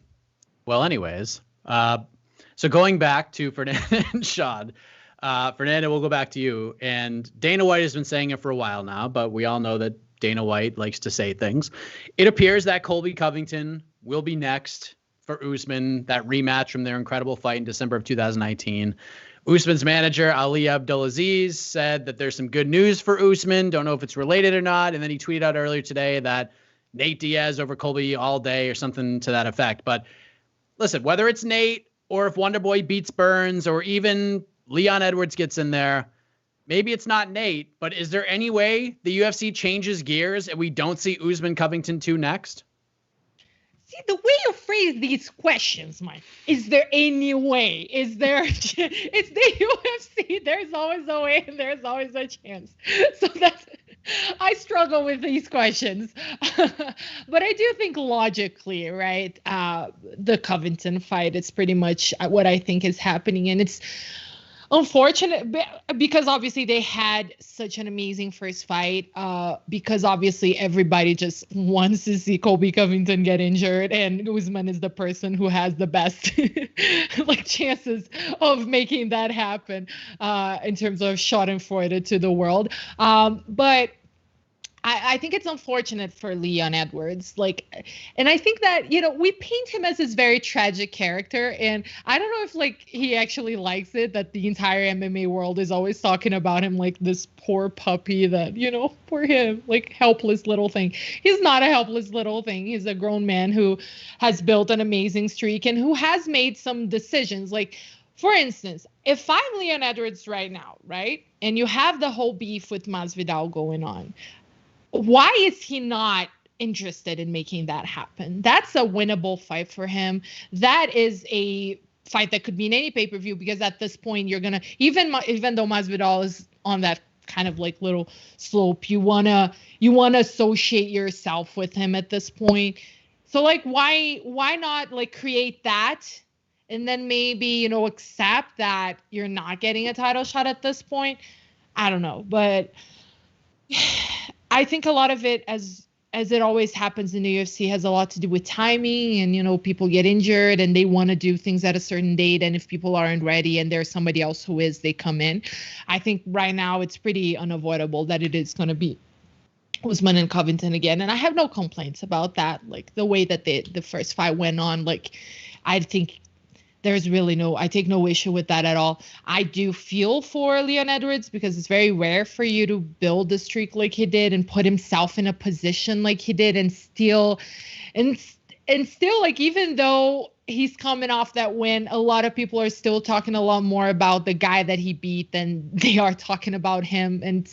Well, anyways, so going back to Fernanda and Shaun, Fernanda, we'll go back to you. And Dana White has been saying it for a while now, but we all know that Dana White likes to say things. It appears that Colby Covington will be next for Usman, that rematch from their incredible fight in December of 2019. Usman's manager, Ali Abdulaziz, said that there's some good news for Usman. Don't know if it's related or not. And then he tweeted out earlier today that Nate Diaz over Colby all day or something to that effect. But listen, whether it's Nate or if Wonderboy beats Burns or even Leon Edwards gets in there, maybe it's not Nate, but is there any way the UFC changes gears and we don't see Usman Covington 2 next? See, the way you phrase these questions, Mike, is there any way? Is there, it's the UFC, there's always a way and there's always a chance. So I struggle with these questions. But I do think logically, right, the Covington fight is pretty much what I think is happening. And it's unfortunate because obviously they had such an amazing first fight because obviously everybody just wants to see Colby Covington get injured, and Usman is the person who has the best like chances of making that happen in terms of schadenfreude to the world. But I think it's unfortunate for Leon Edwards. And I think that, we paint him as this very tragic character. And I don't know if he actually likes it that the entire MMA world is always talking about him like this poor puppy that, poor him, like helpless little thing. He's not a helpless little thing. He's a grown man who has built an amazing streak and who has made some decisions. Like, for instance, if I'm Leon Edwards right now, right, and you have the whole beef with Masvidal going on, why is he not interested in making that happen? That's a winnable fight for him. That is a fight that could be in any pay-per-view because at this point you're gonna even though Masvidal is on that kind of like little slope, you wanna associate yourself with him at this point. So why not create that and then maybe accept that you're not getting a title shot at this point? I don't know, but I think a lot of it, as it always happens in the UFC, has a lot to do with timing and, people get injured and they want to do things at a certain date. And if people aren't ready and there's somebody else who is, they come in. I think right now it's pretty unavoidable that it is going to be Usman and Covington again. And I have no complaints about that. Like the way that the first fight went on, I think there's really I take no issue with that at all. I do feel for Leon Edwards because it's very rare for you to build a streak like he did and put himself in a position like he did and still even though he's coming off that win, a lot of people are still talking a lot more about the guy that he beat than they are talking about him. And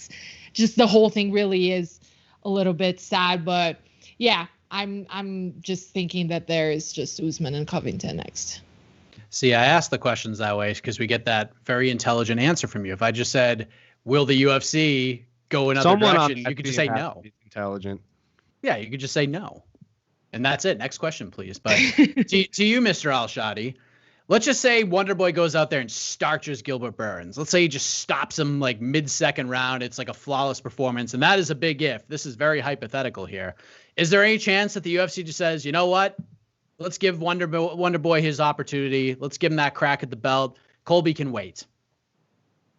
just the whole thing really is a little bit sad. But yeah, I'm just thinking that there is just Usman and Covington next. See, I asked the questions that way because we get that very intelligent answer from you. If I just said, will the UFC go another direction, you could just say no. Intelligent. Yeah, you could just say no. And that's it. Next question, please. But to you, Mr. Al-Shatti, let's just say Wonderboy goes out there and starches Gilbert Burns. Let's say he just stops him like mid-second round. It's like a flawless performance. And that is a big if. This is very hypothetical here. Is there any chance that the UFC just says, you know what? Let's give Wonderboy his opportunity. Let's give him that crack at the belt. Colby can wait.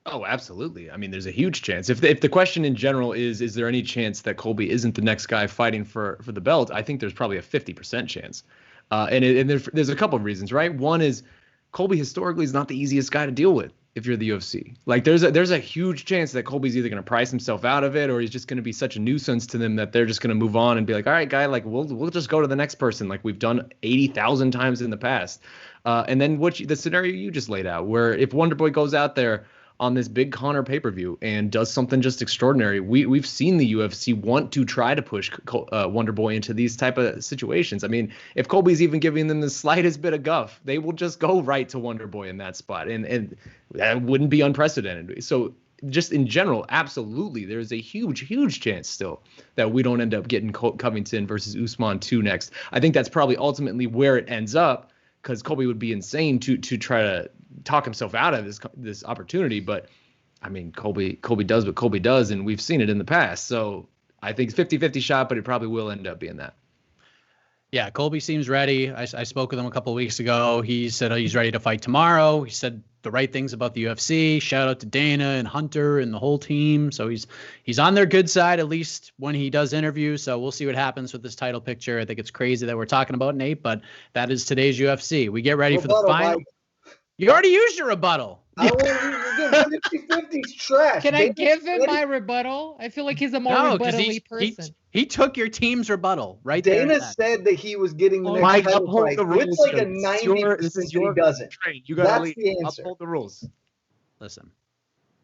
Oh, absolutely. I mean, there's a huge chance. If the question in general is there any chance that Colby isn't the next guy fighting for the belt? I think there's probably a 50% chance. And there's a couple of reasons, right? One is Colby historically is not the easiest guy to deal with if you're the UFC. Like there's a huge chance that Colby's either going to price himself out of it or he's just going to be such a nuisance to them that they're just going to move on and be like, all right, guy, like we'll just go to the next person like we've done 80,000 times in the past. And then the scenario you just laid out, where if Wonderboy goes out there on this big Conor pay-per-view and does something just extraordinary, we've seen the UFC want to try to push Wonderboy into these type of situations. I mean, if Colby's even giving them the slightest bit of guff, they will just go right to Wonderboy in that spot, and that wouldn't be unprecedented. So just in general, absolutely, there's a huge chance still that we don't end up getting Covington versus Usman 2 next. I think that's probably ultimately where it ends up, because Colby would be insane to try to talk himself out of this opportunity. But I mean, Colby does what Colby does, and we've seen it in the past. So I think 50-50 shot, but it probably will end up being that. Yeah, Colby seems ready. I spoke with him a couple of weeks ago. He said he's ready to fight tomorrow. He said the right things about the UFC. Shout out to Dana and Hunter and the whole team. So he's on their good side, at least when he does interviews. So we'll see what happens with this title picture. I think it's crazy that we're talking about Nate, but that is today's UFC. We get ready for the final. Mike. You already used your rebuttal. I want to give 50-50's trash. Can I give him my rebuttal? I feel like he's a more rebuttal-y person. He took your team's rebuttal right there. Dana said that he was getting the next title fight. It's like a 90% he doesn't. You gotta uphold the rules. Listen,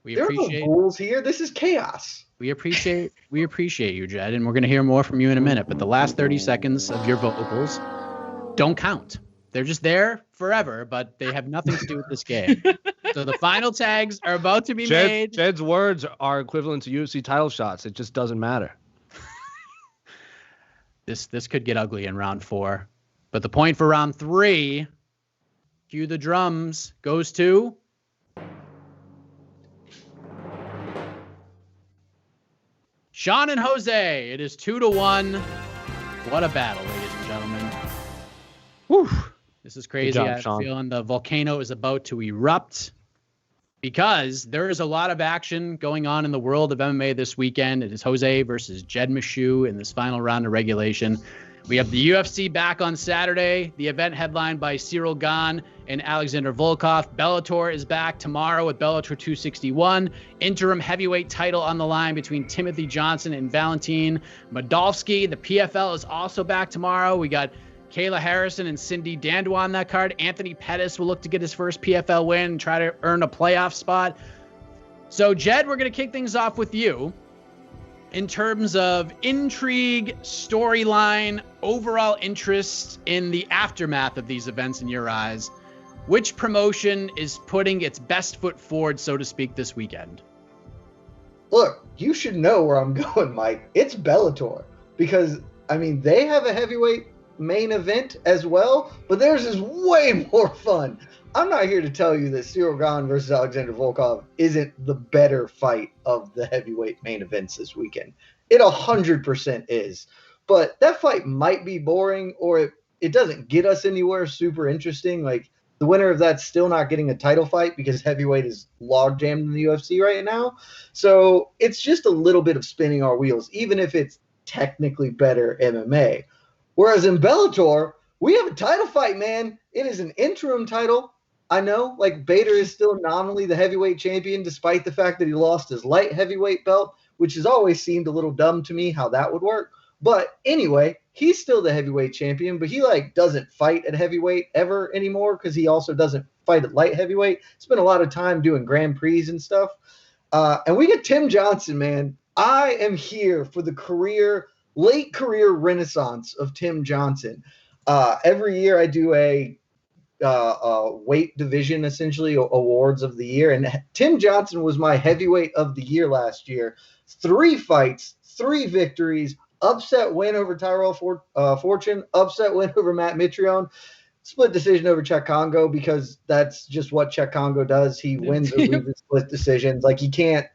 there are no rules here. This is chaos. We appreciate you, Jed, and we're going to hear more from you in a minute. But the last 30 seconds of your vocals don't count. They're just there forever, but they have nothing to do with this game. So the final tags are about to be made. Jed's words are equivalent to UFC title shots. It just doesn't matter. This could get ugly in round 4. But the point for round 3, cue the drums, goes to Shaun and Jose. It is 2-1. What a battle, ladies and gentlemen. Whew. This is crazy. I have a feeling the volcano is about to erupt because there is a lot of action going on in the world of MMA this weekend. It is Jose versus Jed Meshew in this final round of regulation. We have the UFC back on Saturday, the event headlined by Cyril Gane and Alexander Volkov. Bellator is back tomorrow with Bellator 261. Interim heavyweight title on the line between Timothy Johnson and Valentin Modolsky. The PFL is also back tomorrow. We got Kayla Harrison and Cindy Dandois on that card. Anthony Pettis will look to get his first PFL win and try to earn a playoff spot. So, Jed, we're going to kick things off with you. In terms of intrigue, storyline, overall interest in the aftermath of these events in your eyes, which promotion is putting its best foot forward, so to speak, this weekend? Look, you should know where I'm going, Mike. It's Bellator. Because, I mean, they have a heavyweight main event as well, but theirs is way more fun. I'm not here to tell you that Cyril Gane versus Alexander Volkov isn't the better fight of the heavyweight main events this weekend. It 100% is. But that fight might be boring, or it doesn't get us anywhere super interesting. Like, the winner of that's still not getting a title fight because heavyweight is log jammed in the UFC right now. So it's just a little bit of spinning our wheels, even if it's technically better MMA. Whereas in Bellator, we have a title fight, man. It is an interim title. I know, like, Bader is still nominally the heavyweight champion, despite the fact that he lost his light heavyweight belt, which has always seemed a little dumb to me how that would work. But anyway, he's still the heavyweight champion, but he, like, doesn't fight at heavyweight ever anymore because he also doesn't fight at light heavyweight. Spent a lot of time doing Grand Prix and stuff. And we get Tim Johnson, man. I am here for the late career renaissance of Tim Johnson. Every year I do a weight division, essentially, awards of the year. And Tim Johnson was my heavyweight of the year last year. 3 fights, 3 victories, upset win over Tyrell Fortune, upset win over Matt Mitrione, split decision over Czech Congo, because that's just what Czech Congo does. He wins or loses split decisions. Like, you can't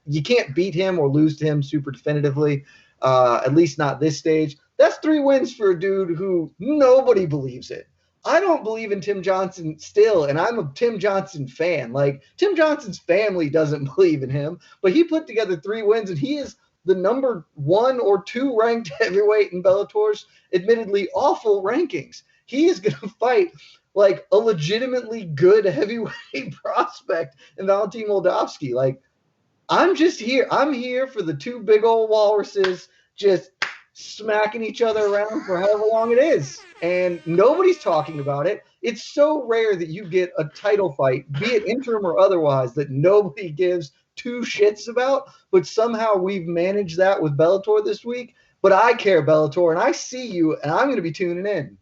beat him or lose to him super definitively, at least not this stage. That's 3 wins for a dude who nobody believes in. I don't believe in Tim Johnson still, and I'm a Tim Johnson fan. Like, Tim Johnson's family doesn't believe in him, but he put together 3 wins, and he is the number 1 or 2 ranked heavyweight in Bellator's admittedly awful rankings. He is going to fight like a legitimately good heavyweight prospect in Valentin Moldavsky. Like, I'm just here. I'm here for the 2 big old walruses just smacking each other around for however long it is. And nobody's talking about it. It's so rare that you get a title fight, be it interim or otherwise, that nobody gives 2 shits about. But somehow we've managed that with Bellator this week. But I care, Bellator, and I see you, and I'm going to be tuning in.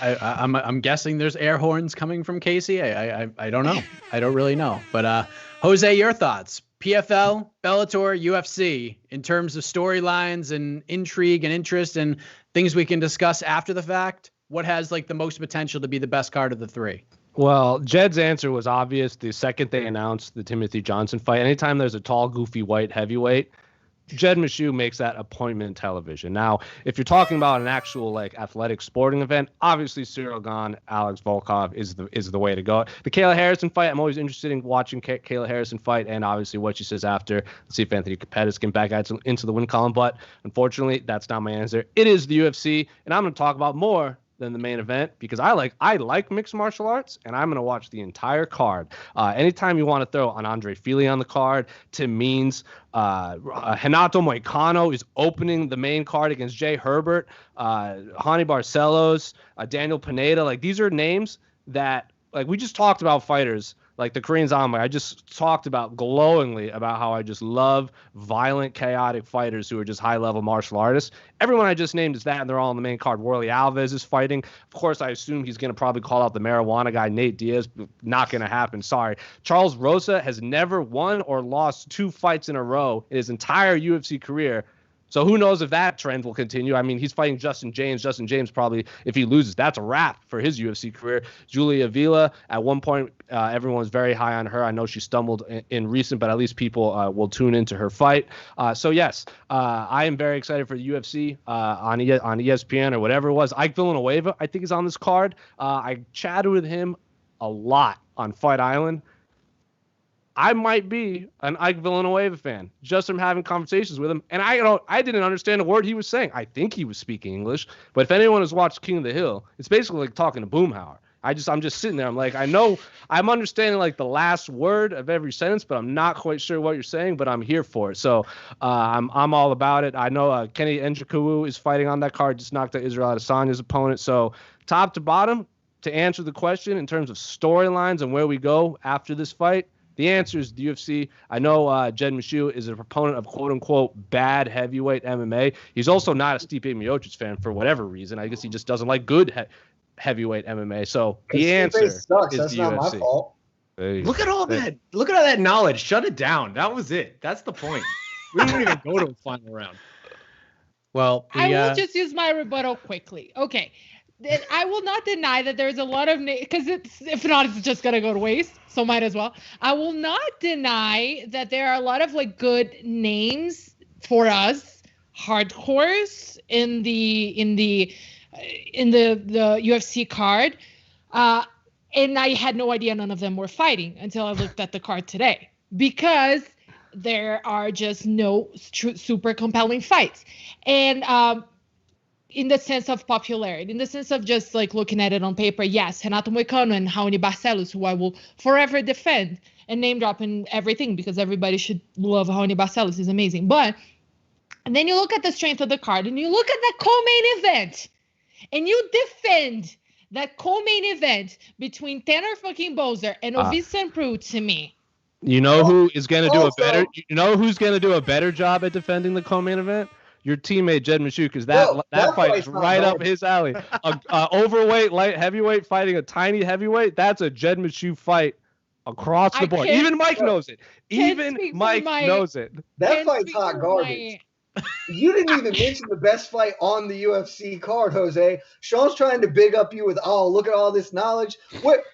I'm guessing there's air horns coming from Casey. I don't know. I don't really know. But Jose, your thoughts? PFL, Bellator, UFC, in terms of storylines and intrigue and interest and things we can discuss after the fact, what has like the most potential to be the best card of the 3? Well, Jed's answer was obvious the second they announced the Timothy Johnson fight. Anytime there's a tall, goofy, white heavyweight, Jed Meshew makes that appointment television. Now, if you're talking about an actual like athletic sporting event, obviously Cyril Gane, Alex Volkov is the way to go. The Kayla Harrison fight, I'm always interested in watching Kayla Harrison fight, and obviously what she says after. Let's see if Anthony Pettis can back out into the win column, but unfortunately, that's not my answer. It is the UFC, and I'm going to talk about more than the main event because I like mixed martial arts, and I'm going to watch the entire card. Anytime you want to throw an Andre Fili on the card, Tim Means, Renato Moicano is opening the main card against Jay Herbert, Hani Barcelos, Daniel Pineda. Like, these are names that, like, we just talked about fighters like the Korean Zombie. I just talked about glowingly about how I just love violent, chaotic fighters who are just high-level martial artists. Everyone I just named is that, and they're all on the main card. Worley Alves is fighting. Of course, I assume he's going to probably call out the marijuana guy, Nate Diaz. Not going to happen. Sorry. Charles Rosa has never won or lost 2 fights in a row in his entire UFC career. So who knows if that trend will continue. I mean, he's fighting Justin James. Justin James probably, if he loses, that's a wrap for his UFC career. Julia Avila, at one point, everyone was very high on her. I know she stumbled in recent, but at least people will tune into her fight. So yes, I am very excited for the UFC on ESPN or whatever it was. Ike Villanueva, I think, is on this card. I chatted with him a lot on Fight Island. I might be an Ike Villanueva fan just from having conversations with him. And I didn't understand a word he was saying. I think he was speaking English, but if anyone has watched King of the Hill, it's basically like talking to Boomhauer. I'm just sitting there. I'm like, I know I'm understanding like the last word of every sentence, but I'm not quite sure what you're saying, but I'm here for it. So I'm all about it. I know Kenny Njoku is fighting on that card, just knocked out Israel Adesanya's opponent. So top to bottom, to answer the question in terms of storylines and where we go after this fight, the answer is the UFC. I know Jed Meshew is a proponent of quote-unquote bad heavyweight MMA. He's also not a Stipe Miocic fan for whatever reason. I guess he just doesn't like good heavyweight MMA. So the answer is That's the not UFC. my fault. Look at all that. Look at all that knowledge. Shut it down. That was it. That's the point. We didn't even go to a final round. Well, I will just use my rebuttal quickly. Okay. I will not deny that there's a lot of because if not, it's just gonna go to waste. So might as well. I will not deny that there are a lot of like good names for us hardcores in the UFC card, and I had no idea none of them were fighting until I looked at the card today because there are just no super compelling fights, and in the sense of popularity, in the sense of just like looking at it on paper, yes, Renato Moicano and Raoni Barcelos, who I will forever defend and name drop in everything because everybody should love Raoni Barcelos. He's amazing. But and then you look at the strength of the card and you look at the co-main event and you defend that co-main event between Tanner fucking Bowser and Ovis Saint-Preux to me. You know who is going to do a better? You know who's going to do a better job at defending the co-main event? your teammate Jed Meshew, because that fight is right up his alley. Overweight, light heavyweight fighting a tiny heavyweight. That's a Jed Meshew fight across the board. Even Mike knows it. Even Mike knows it. That fight's hot garbage. You didn't even mention the best fight on the UFC card, Jose. Shaun's trying to big up you with, oh, look at all this knowledge.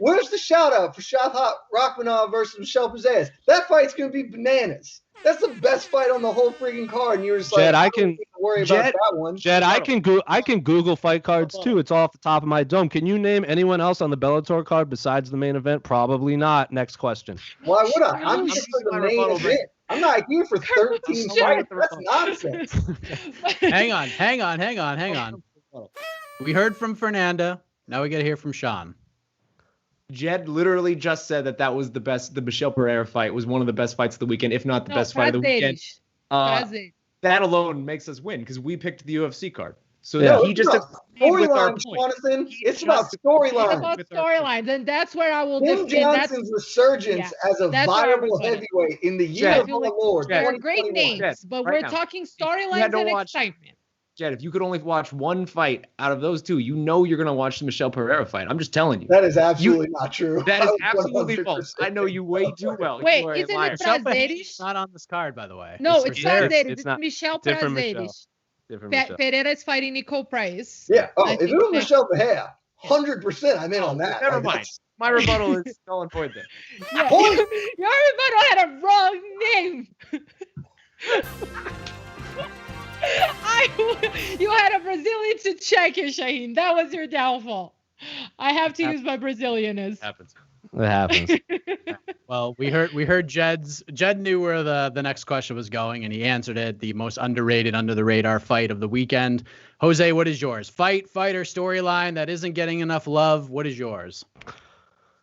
Where's the shout out for Shavkat Rakhmonov versus Michel Pereira? That fight's going to be bananas. That's the best fight on the whole freaking card, and you're just Jed, like, I can worry about that one. Jed, I can Google fight cards too. It's off the top of my dome. Can you name anyone else on the Bellator card besides the main event? Probably not. Next question. Why would I? I'm just for the main event. I'm not here for 13 fights. That's nonsense. Hang on. We heard from Fernanda. Now we got to hear from Shaun. Jed literally just said that was the best. The Michel Pereira fight was one of the best fights of the weekend, if not the best fight of the weekend. That alone makes us win because we picked the UFC card. So he just storyline, Jonathan. It's about storylines. It's about storylines, and that's where I will defend Johnson's resurgence as a viable heavyweight in the year of our Lord. They're great names, but we're talking storylines and excitement. Jed, if you could only watch one fight out of those two, you're going to watch the Michel Pereira fight. I'm just telling you. That is absolutely not true. That is absolutely false. I know you way too well. Wait, isn't it Prazeres? Not on this card, by the way. No, it's Prazeres. It's Michel Prazeres. Pereira is fighting Nicole Price. Yeah. Oh, if it was Michel Pereira, 100% I'm in on that. Never mind. My rebuttal is null and void then. Yeah, your rebuttal had a wrong name. You had a Brazilian to check here, Shaheen. That was your downfall. I have to use my Brazilianness. It happens. Well, we heard Jed knew where the next question was going, and he answered it. The most underrated, under the radar fight of the weekend. Jose, what is yours? Fight or storyline that isn't getting enough love? What is yours?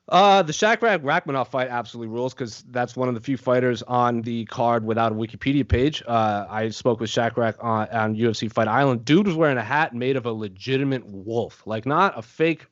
The Shavkat Rakhmonov fight absolutely rules because that's one of the few fighters on the card without a Wikipedia page. I spoke with Shavkat on UFC Fight Island. Dude was wearing a hat made of a legitimate wolf, like not fake.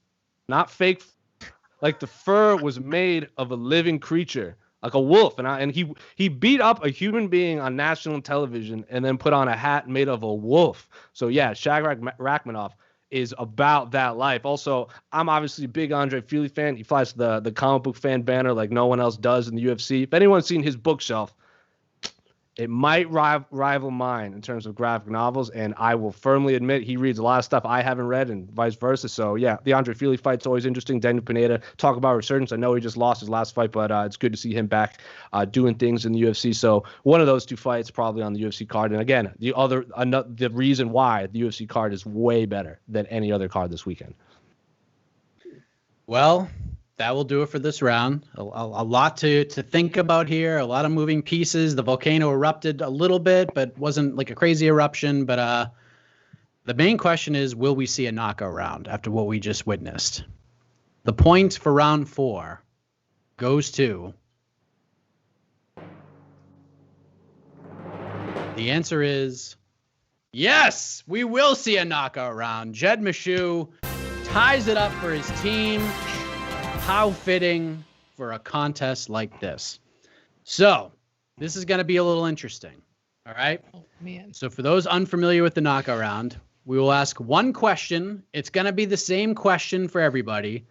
Like the fur was made of a living creature, like a wolf, and he beat up a human being on national television and then put on a hat made of a wolf. So yeah, Shavkat Rakhmonov is about that life. Also, I'm obviously a big Andre Fili fan. He flies the comic book fan banner like no one else does in the UFC. If anyone's seen his bookshelf, it might rival mine in terms of graphic novels, and I will firmly admit he reads a lot of stuff I haven't read and vice versa. So, yeah, the Andre Fili fight's always interesting. Daniel Pineda, talk about resurgence. I know he just lost his last fight, but it's good to see him back doing things in the UFC. So one of those two fights probably on the UFC card. And, again, the reason why the UFC card is way better than any other card this weekend. Well, that will do it for this round. A lot to think about here. A lot of moving pieces. The volcano erupted a little bit, but wasn't like a crazy eruption. But the main question is, will we see a knockout round after what we just witnessed? The point for round 4 goes to... The answer is yes, we will see a knockout round. Jed Meshew ties it up for his team. How fitting for a contest like this. So, this is going to be a little interesting. All right? Oh, man. So, for those unfamiliar with the knockout round, we will ask one question. It's going to be the same question for everybody.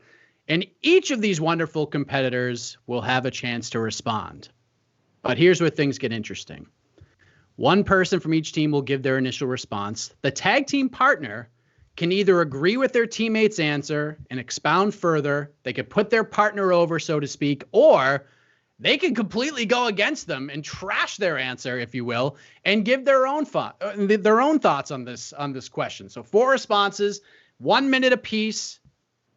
And each of these wonderful competitors will have a chance to respond. But here's where things get interesting. One person from each team will give their initial response. The tag team partner can either agree with their teammate's answer and expound further. They could put their partner over, so to speak, or they can completely go against them and trash their answer, if you will, and give their own thoughts on this question. So 4 responses, 1 minute apiece.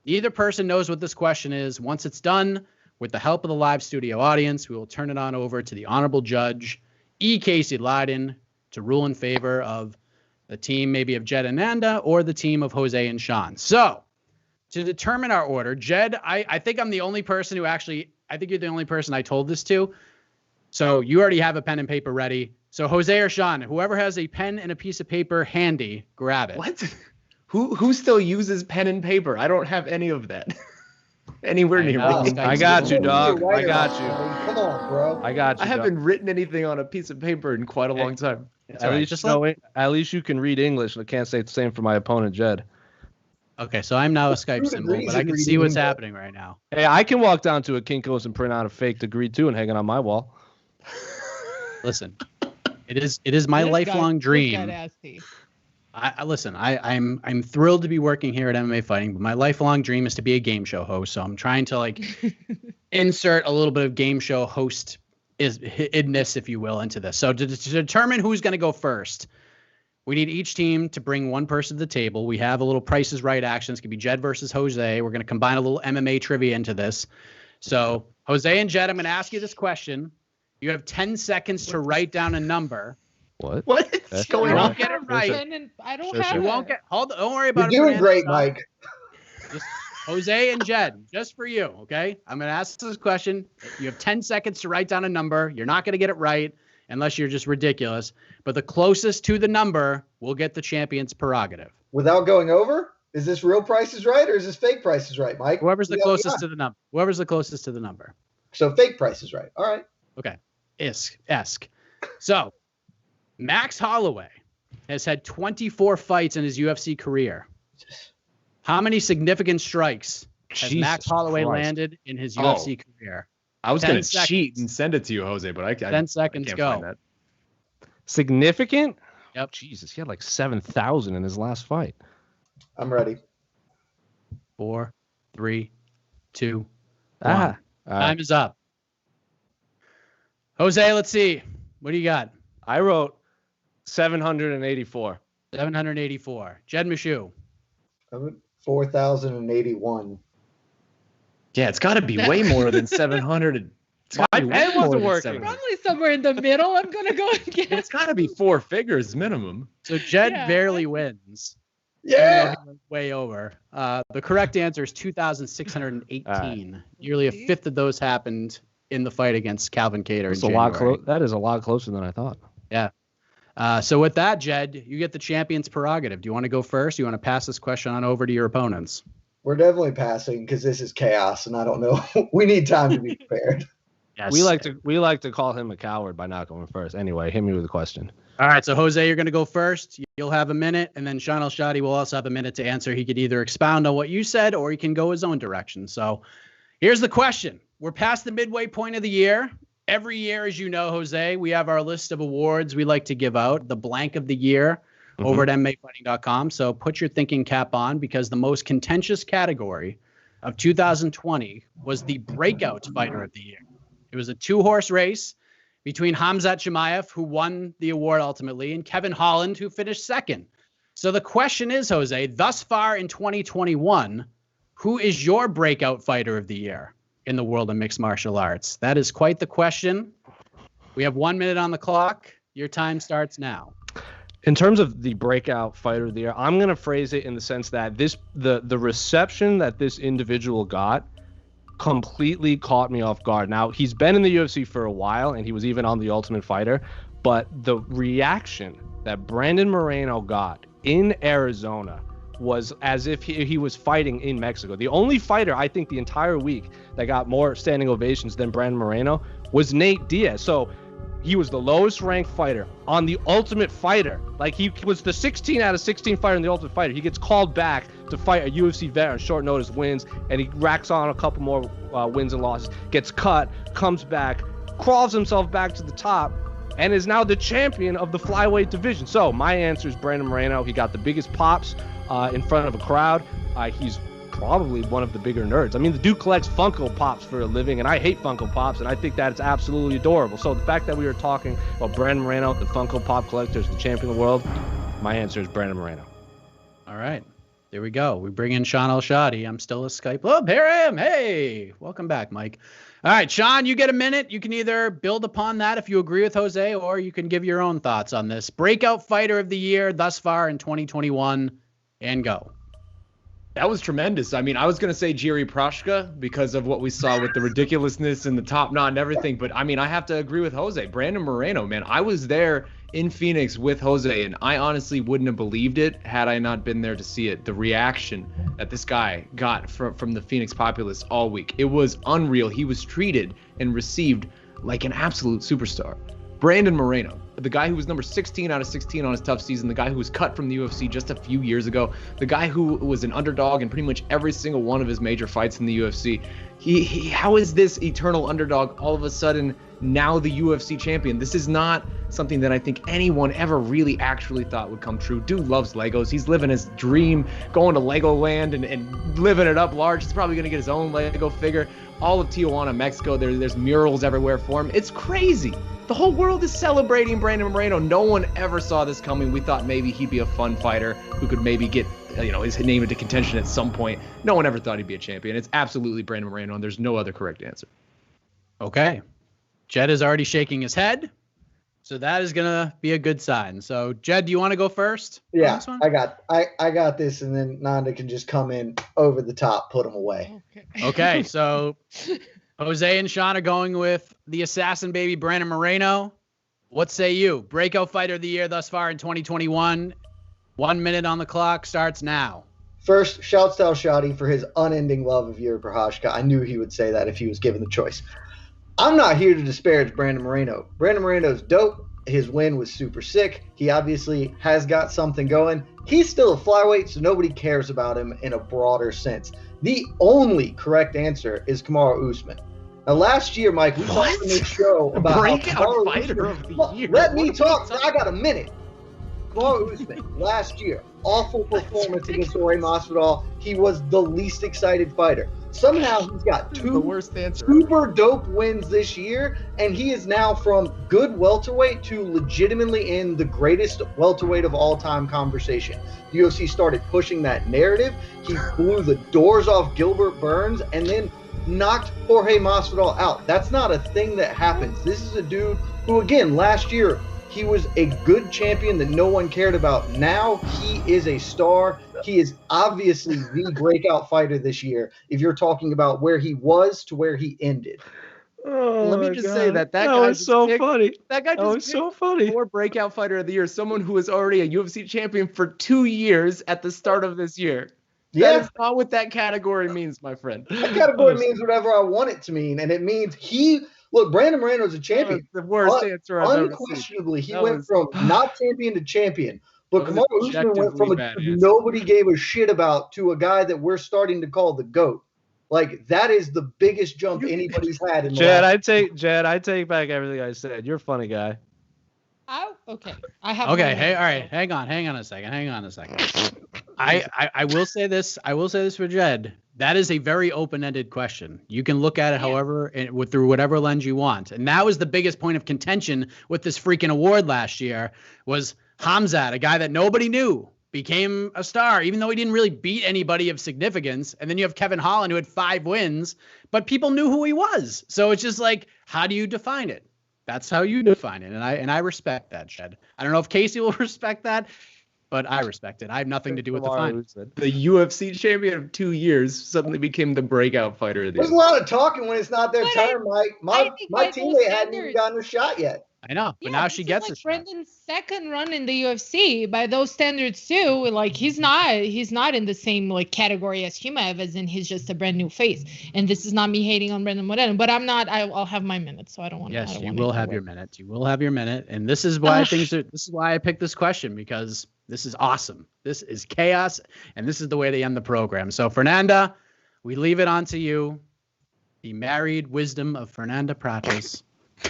Neither person knows what this question is. Once it's done, with the help of the live studio audience, we will turn it on over to the honorable judge, E. Casey Leiden, to rule in favor of the team maybe of Jed and Nanda or the team of Jose and Shaun. So to determine our order, Jed, I think I'm the only person who I think you're the only person I told this to. So you already have a pen and paper ready. So Jose or Shaun, whoever has a pen and a piece of paper handy, grab it. What? Who still uses pen and paper? I don't have any of that. anywhere near know. writing. I got you, dog. You're right I got about you. it. Come on, bro. I got you. I haven't written anything on a piece of paper in quite a long time. At least you can read English. I can't say the same for my opponent, Jed. Okay, so I'm now a Skype symbol, but I can see what's happening right now. Hey, I can walk down to a Kinko's and print out a fake degree too and hang it on my wall. Listen, it is my lifelong dream. Nasty. I'm thrilled to be working here at MMA Fighting, but my lifelong dream is to be a game show host. So I'm trying to insert a little bit of game show host idness, if you will, into this. So to determine who's going to go first, we need each team to bring one person to the table. We have a little Price is Right action. It's going to be Jed versus Jose. We're going to combine a little MMA trivia into this. So Jose and Jed, I'm going to ask you this question. You have 10 seconds to write down a number. What's That's going You on? won't get it right. I don't Sure, have sure. You it. won't get. Don't worry about You're it. doing Fernanda. great, Mike. Just Jose and Jed, just for you, okay? I'm going to ask this question. You have 10 seconds to write down a number. You're not going to get it right unless you're just ridiculous. But the closest to the number will get the champion's prerogative. Without going over, is this real Price is Right or is this fake Price is Right, Mike? Whoever's the Yeah, closest yeah. to the number. Whoever's the closest to the number. So fake Price is Right. All right. Okay. Esk. So, Max Holloway has had 24 fights in his UFC career. How many significant strikes has Max Holloway landed in his UFC career? I was 10 going to seconds. cheat and send it to you, Jose, but I 10 seconds, can't go. find that. Significant? Yep. Jesus, he had like 7,000 in his last fight. I'm ready. 4, 3, 2, 1. Ah. Time is up. Jose, let's see. What do you got? I wrote 784. 784. Jed Meshew. I'm at 4,081. Yeah, it's got to be way more than 700. My pen wasn't working. Probably somewhere in the middle. I'm gonna go and get. It's got to be 4 figures minimum. So Jed Yeah. barely wins. Yeah. He went way over. The correct answer is 2,618. Nearly a fifth of those happened in the fight against Calvin Kattar. That's in a lot January. that is a lot closer than I thought. So with that, Jed, you get the champion's prerogative. Do you want to go first? Do you want to pass this question on over to your opponents? We're definitely passing because this is chaos and I don't know. We need time to be prepared. Yes. We like to call him a coward by not going first. Anyway, hit me with a question. All right, so Jose, you're going to go first. You'll have a minute, and then Shaun Al-Shatti will also have a minute to answer. He could either expound on what you said or he can go his own direction. So here's the question. We're past the midway point of the year. Every year, as you know, Jose, we have our list of awards we like to give out, the blank of the year, over at MMAfighting.com. So put your thinking cap on because the most contentious category of 2020 was the Breakout Fighter of the Year. It was a 2-horse race between Khamzat Chimaev, who won the award ultimately, and Kevin Holland, who finished second. So the question is, Jose, thus far in 2021, who is your Breakout Fighter of the Year in the world of mixed martial arts? That is quite the question. We have 1 minute on the clock. Your time starts now. In terms of the Breakout Fighter of the Year, I'm going to phrase it in the sense that the reception that this individual got completely caught me off guard. Now, he's been in the UFC for a while, and he was even on The Ultimate Fighter, but the reaction that Brandon Moreno got in Arizona was as if he was fighting in Mexico. The only fighter, I think, the entire week that got more standing ovations than Brandon Moreno was Nate Diaz. So he was the lowest ranked fighter on The Ultimate Fighter. Like, he was the 16 out of 16 fighter in The Ultimate Fighter. He gets called back to fight a UFC vet on short notice, wins, and he racks on a couple more wins and losses, gets cut, comes back, crawls himself back to the top, and is now the champion of the flyweight division. So my answer is Brandon Moreno. He got the biggest pops in front of a crowd. He's probably one of the bigger nerds. I mean, the dude collects Funko Pops for a living, and I hate Funko Pops, and I think that it's absolutely adorable. So the fact that we were talking about Brandon Moreno, the Funko Pop collector, is the champion of the world, my answer is Brandon Moreno. All right. There we go. We bring in Shaun Al-Shatti. I'm still a Skype. Oh, here I am. Hey, welcome back, Mike. All right, Shaun, you get a minute. You can either build upon that if you agree with Jose, or you can give your own thoughts on this. Breakout Fighter of the Year thus far in 2021, and go. That was tremendous. I mean, I was going to say Jiri Prochazka because of what we saw with the ridiculousness and the top knot and everything. But, I mean, I have to agree with Jose. Brandon Moreno, man, I was there in Phoenix with Jose, and I honestly wouldn't have believed it had I not been there to see it. The reaction that this guy got from the Phoenix populace all week, it was unreal. He was treated and received like an absolute superstar. Brandon Moreno, the guy who was number 16 out of 16 on his tough season, the guy who was cut from the UFC just a few years ago, the guy who was an underdog in pretty much every single one of his major fights in the UFC. How is this eternal underdog all of a sudden now the UFC champion? This is not something that I think anyone ever really actually thought would come true. Dude loves Legos. He's living his dream, going to Legoland and living it up large. He's probably going to get his own Lego figure. All of Tijuana, Mexico, there's murals everywhere for him. It's crazy. The whole world is celebrating Brandon Moreno. No one ever saw this coming. We thought maybe he'd be a fun fighter who could maybe get his name into contention at some point. No one ever thought he'd be a champion. It's absolutely Brandon Moreno, and there's no other correct answer. Okay. Jed is already shaking his head, so that is going to be a good sign. So, Jed, do you want to go first? Yeah, I got this, and then Nanda can just come in over the top, put him away. Okay, so Jose and Shaun are going with the assassin baby, Brandon Moreno. What say you? Breakout fighter of the year thus far in 2021. 1 minute on the clock starts now. First, shouts to Al-Shatti for his unending love of Yuri Prochazka. I knew he would say that if he was given the choice. I'm not here to disparage Brandon Moreno. Brandon Moreno's dope. His win was super sick. He obviously has got something going. He's still a flyweight, so nobody cares about him in a broader sense. The only correct answer is Kamaru Usman. Now, last year, Mike, we talked on this show about Breakout fighter of the year. Let me talk. I got a minute. Kamaru Usman, last year, awful performance against Jorge Masvidal. He was the least excited fighter. Somehow he's got the worst answer. Super dope wins this year, and he is now from good welterweight to legitimately in the greatest welterweight of all time conversation. The UFC started pushing that narrative. He blew the doors off Gilbert Burns and then knocked Jorge Masvidal out. That's not a thing that happens. This is a dude who, again, last year, he was a good champion that no one cared about. Now he is a star. He is obviously the breakout fighter this year, if you're talking about where he was to where he ended. Oh, let me just say that guy was so funny. That guy was so funny. For breakout fighter of the year, someone who was already a UFC champion for 2 years at the start of this year. Yeah. That is not what that category means, my friend. That category means whatever I want it to mean, and it means look, Brandon Moreno is a champion. The worst answer I've ever seen. Unquestionably, he went from not champion to champion. But Kamaru Usman went from a nobody gave a shit about to a guy that we're starting to call the GOAT. Like, that is the biggest jump anybody's had in the Jed, I take back everything I said. You're a funny guy. Okay. I have. Okay. Hey, all right. Hang on a second. I will say this. I will say this for Jed. That is a very open-ended question. You can look at it however, through whatever lens you want. And that was the biggest point of contention with this freaking award last year was Khamzat, a guy that nobody knew, became a star, even though he didn't really beat anybody of significance. And then you have Kevin Holland, who had 5 wins, but people knew who he was. So it's just like, how do you define it? That's how you define it. And I respect that, Jed. I don't know if Casey will respect that, but I respect it. I have nothing to do with the fine. The UFC champion of 2 years suddenly became the breakout fighter of the year. There's a lot of talking when it's not their turn, Mike. My teammate hadn't even gotten a shot yet. I know, but now she gets it. Brandon's second run in the UFC by those standards too. Like he's not in the same like category as Humaev, as in he's just a brand new face. And this is not me hating on Brandon Moreno, but I'm not. I'll have my minute, so I don't want to. Yes, you will have your minute. You will have your minute, and this is why this is why I picked this question, because this is awesome. This is chaos, and this is the way they end the program. So Fernanda, we leave it on to you. The married wisdom of Fernanda Prates.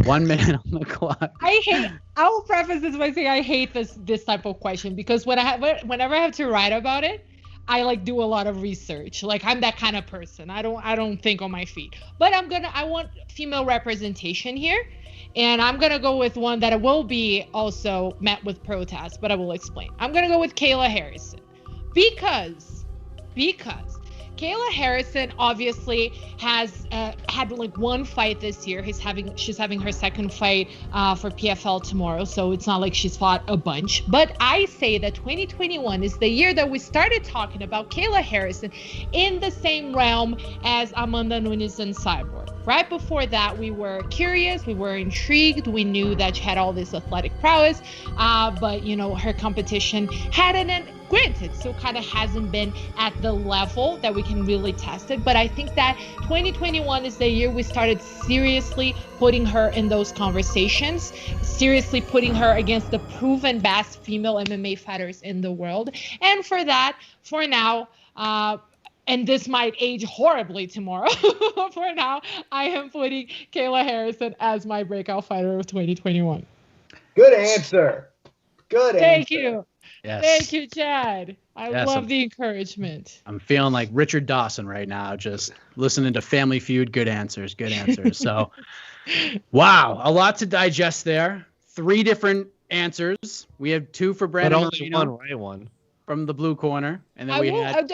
1 minute on the clock. I will preface this by saying I hate this type of question, because whenever I have to write about it, I like do a lot of research. Like I'm that kind of person. I don't think on my feet. But I want female representation here, and I'm gonna go with one that will be also met with protest, but I will explain. I'm gonna go with Kayla Harrison, because Kayla Harrison obviously has had like one fight this year. She's having her second fight for PFL tomorrow, so it's not like she's fought a bunch. But I say that 2021 is the year that we started talking about Kayla Harrison in the same realm as Amanda Nunes and Cyborg. Right before that, we were curious, we were intrigued, we knew that she had all this athletic prowess, but her competition hadn't, granted, still kind of hasn't been at the level that we can really test it. But I think that 2021 is the year we started seriously putting her in those conversations, seriously putting her against the proven best female MMA fighters in the world. And for that, for now, and this might age horribly tomorrow. For now, I am putting Kayla Harrison as my breakout fighter of 2021. Good answer. Good answer. Thank you. Yes. Thank you, Chad. I love the encouragement. I'm feeling like Richard Dawson right now, just listening to Family Feud. Good answers. Good answers. So, wow, a lot to digest there. 3 different answers. We have 2 for Brandon Moreno. One right one. From the blue corner, and then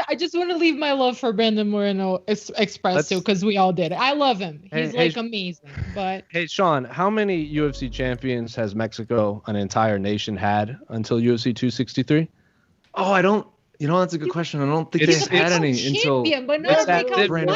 I just want to leave my love for Brandon Moreno expressed too, because we all did it. I love him. He's amazing. But hey, Shaun, how many UFC champions has Mexico, an entire nation, had until UFC 263? Oh, I don't. That's a good question. I don't think he's they had any until. But not a breakout fighter. That's different.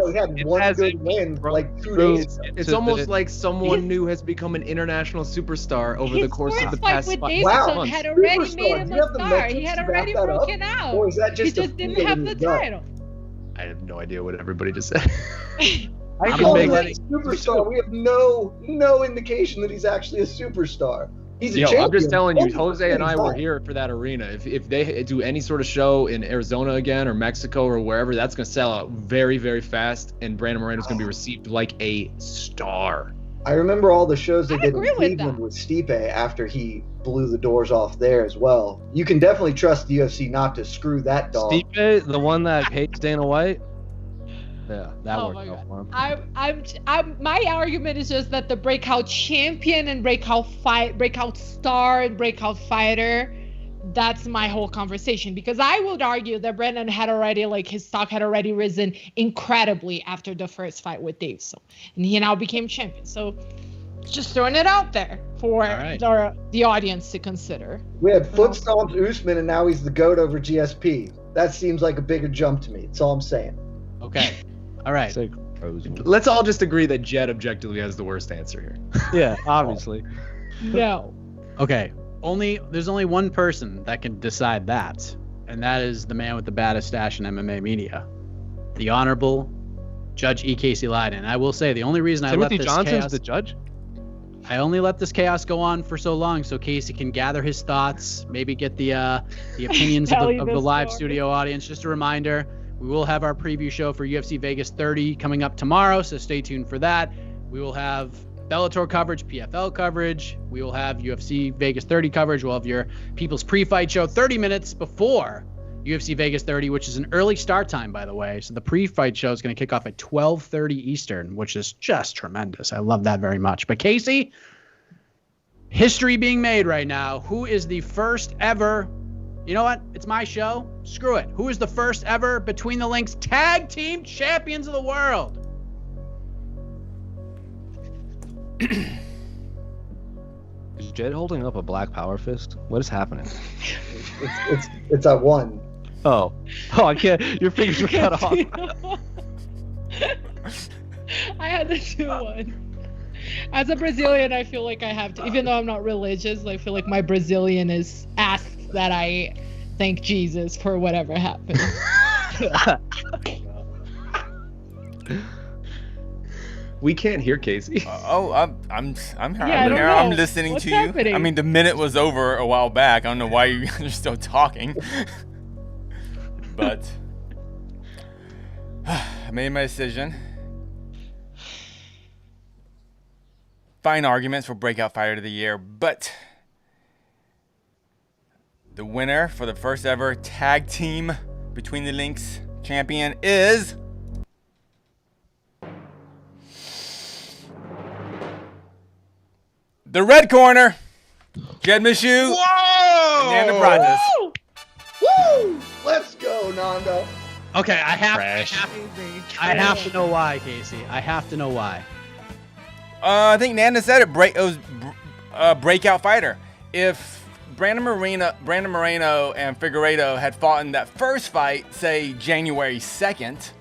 He had one good win like 2 days ago. It's almost like someone new has become an international superstar over the course of the past 5 months. Had already made him a star. He had already broken out. Or is that he just didn't have the title. I have no idea what everybody just said. I'm calling him a superstar. We have no indication that he's actually a superstar. He's a champion. I'm just telling you, Jose and I were here for that arena. If they do any sort of show in Arizona again or Mexico or wherever, that's going to sell out very, very fast, and Brandon Moreno is going to be received like a star. I remember all the shows they did in Cleveland with Stipe after he blew the doors off there as well. You can definitely trust the UFC not to screw that dog. Stipe, the one that hates Dana White? Yeah, that worked out for him. My argument is just that the breakout champion and breakout star and breakout fighter, that's my whole conversation. Because I would argue that Brandon had already, his stock had already risen incredibly after the first fight with Davison. And he now became champion. So just throwing it out there for the audience to consider. We had foot stomps Usman, and now he's the GOAT over GSP. That seems like a bigger jump to me. That's all I'm saying. Okay. All right. Let's all just agree that Jed objectively has the worst answer here. Yeah, obviously. No. Okay. There's only one person that can decide that, and that is the man with the baddest stash in MMA media, the Honorable Judge E. Casey Leiden. I will say the only reason I let this Johnson's the judge. I only let this chaos go on for so long so Casey can gather his thoughts, maybe get the opinions of the live studio audience. Just a reminder. We will have our preview show for UFC Vegas 30 coming up tomorrow, so stay tuned for that. We will have Bellator coverage, PFL coverage. We will have UFC Vegas 30 coverage. We'll have your People's Pre-Fight Show 30 minutes before UFC Vegas 30, which is an early start time, by the way. So the pre-fight show is going to kick off at 12:30 Eastern, which is just tremendous. I love that very much. But Casey, history being made right now. Who is the first ever... You know what? It's my show. Screw it. Who is the first ever Between the Links Tag Team Champions of the World? Is Jed holding up a black power fist? What is happening? It's a 1. Oh, I can't. Your fingers were cut off. I had the 2-1. As a Brazilian, I feel like I have to, even though I'm not religious, I feel like my Brazilian is asked that I thank Jesus for whatever happened. We can't hear Casey. I'm here. I'm listening to you. Happening? I mean, the minute was over a while back. I don't know why you're still talking. But I made my decision. Fine arguments for Breakout Fighter of the Year, but the winner for the first ever tag team Between the Links champion is the red corner, Jed Meshew. Whoa! And Fernanda Prates. Woo! Let's go, Nando. Okay, I have to know why, Casey. I have to know why. I think Nanda said it. It was breakout fighter. If Brandon Moreno and Figueiredo had fought in that first fight, say January 2nd,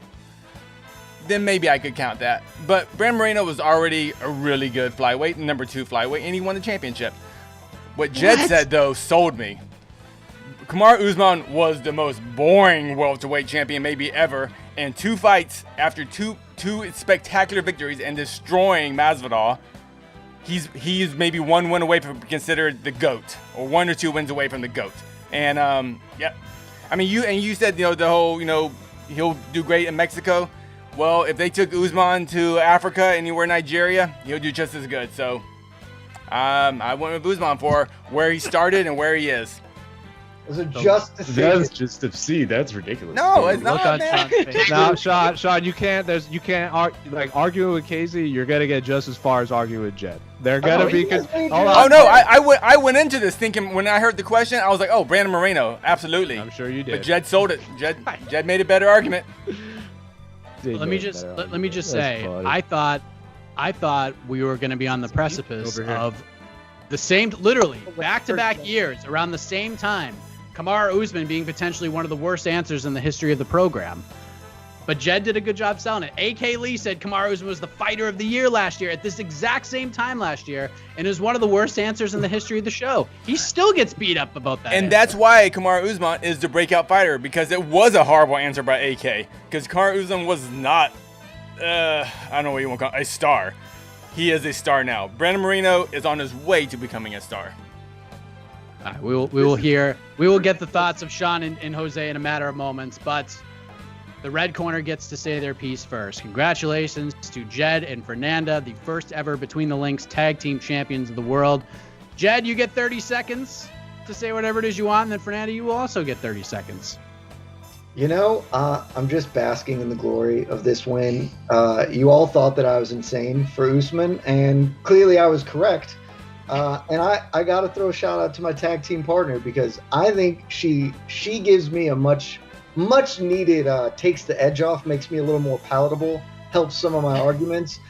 then maybe I could count that. But Brandon Moreno was already a really good flyweight, number 2 flyweight, and he won the championship. What Jed said, though, sold me. Kamaru Usman was the most boring welterweight champion maybe ever, and 2 fights after two spectacular victories and destroying Masvidal, he's maybe 1 win away from considered the GOAT, or 1 or 2 wins away from the GOAT. And yeah, I mean, you said the whole he'll do great in Mexico. Well, if they took Usman to Africa, anywhere Nigeria, he'll do just as good. So I went with Usman for where he started and where he is. It was a just decision. That's just a C. That's ridiculous. No, it's not, man. No, Shaun, you can't arguing with Casey. You're gonna get just as far as arguing with Jed. They're gonna be. I went into this thinking when I heard the question, I was like, oh, Brandon Moreno, absolutely. I'm sure you did. But Jed sold it. Jed made a better argument. Let me just say, I thought we were going to be on the precipice of the same, literally back-to-back years around the same time. Kamaru Usman being potentially one of the worst answers in the history of the program. But Jed did a good job selling it. A.K. Lee said Kamaru Usman was the fighter of the year last year at this exact same time last year, and is one of the worst answers in the history of the show. He still gets beat up about that. And that's why Kamaru Usman is the breakout fighter, because it was a horrible answer by A.K. Because Kamaru Usman was not, I don't know what you want to call it, a star. He is a star now. Brandon Moreno is on his way to becoming a star. All right, we will get the thoughts of Shaun and Jose in a matter of moments, but the red corner gets to say their piece first. Congratulations to Jed and Fernanda, the first ever Between the Links tag team champions of the world. Jed, you get 30 seconds to say whatever it is you want, and then Fernanda, you will also get 30 seconds. I'm just basking in the glory of this win. You all thought that I was insane for Usman, and clearly I was correct. And I got to throw a shout out to my tag team partner, because I think she gives me a much needed, takes the edge off, makes me a little more palatable, helps some of my arguments.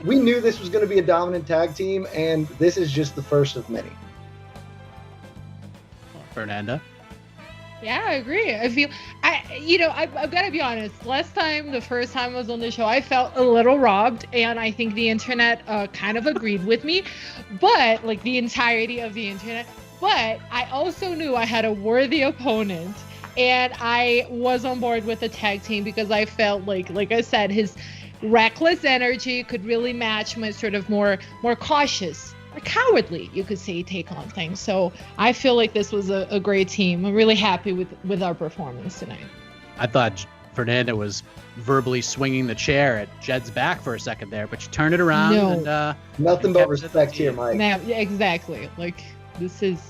We knew this was going to be a dominant tag team, and this is just the first of many. Fernanda? Yeah, I agree. I've got to be honest. The first time I was on the show, I felt a little robbed, and I think the internet kind of agreed with me, but like the entirety of the internet. But I also knew I had a worthy opponent, and I was on board with the tag team because I felt like I said, his reckless energy could really match my sort of more cautious, or cowardly, you could say, take on things. So I feel like this was a great team. I'm really happy with our performance tonight. I thought Fernanda was verbally swinging the chair at Jed's back for a second there, but you turned it around. No. And nothing but respect here, Mike. Yeah, exactly. Like, this is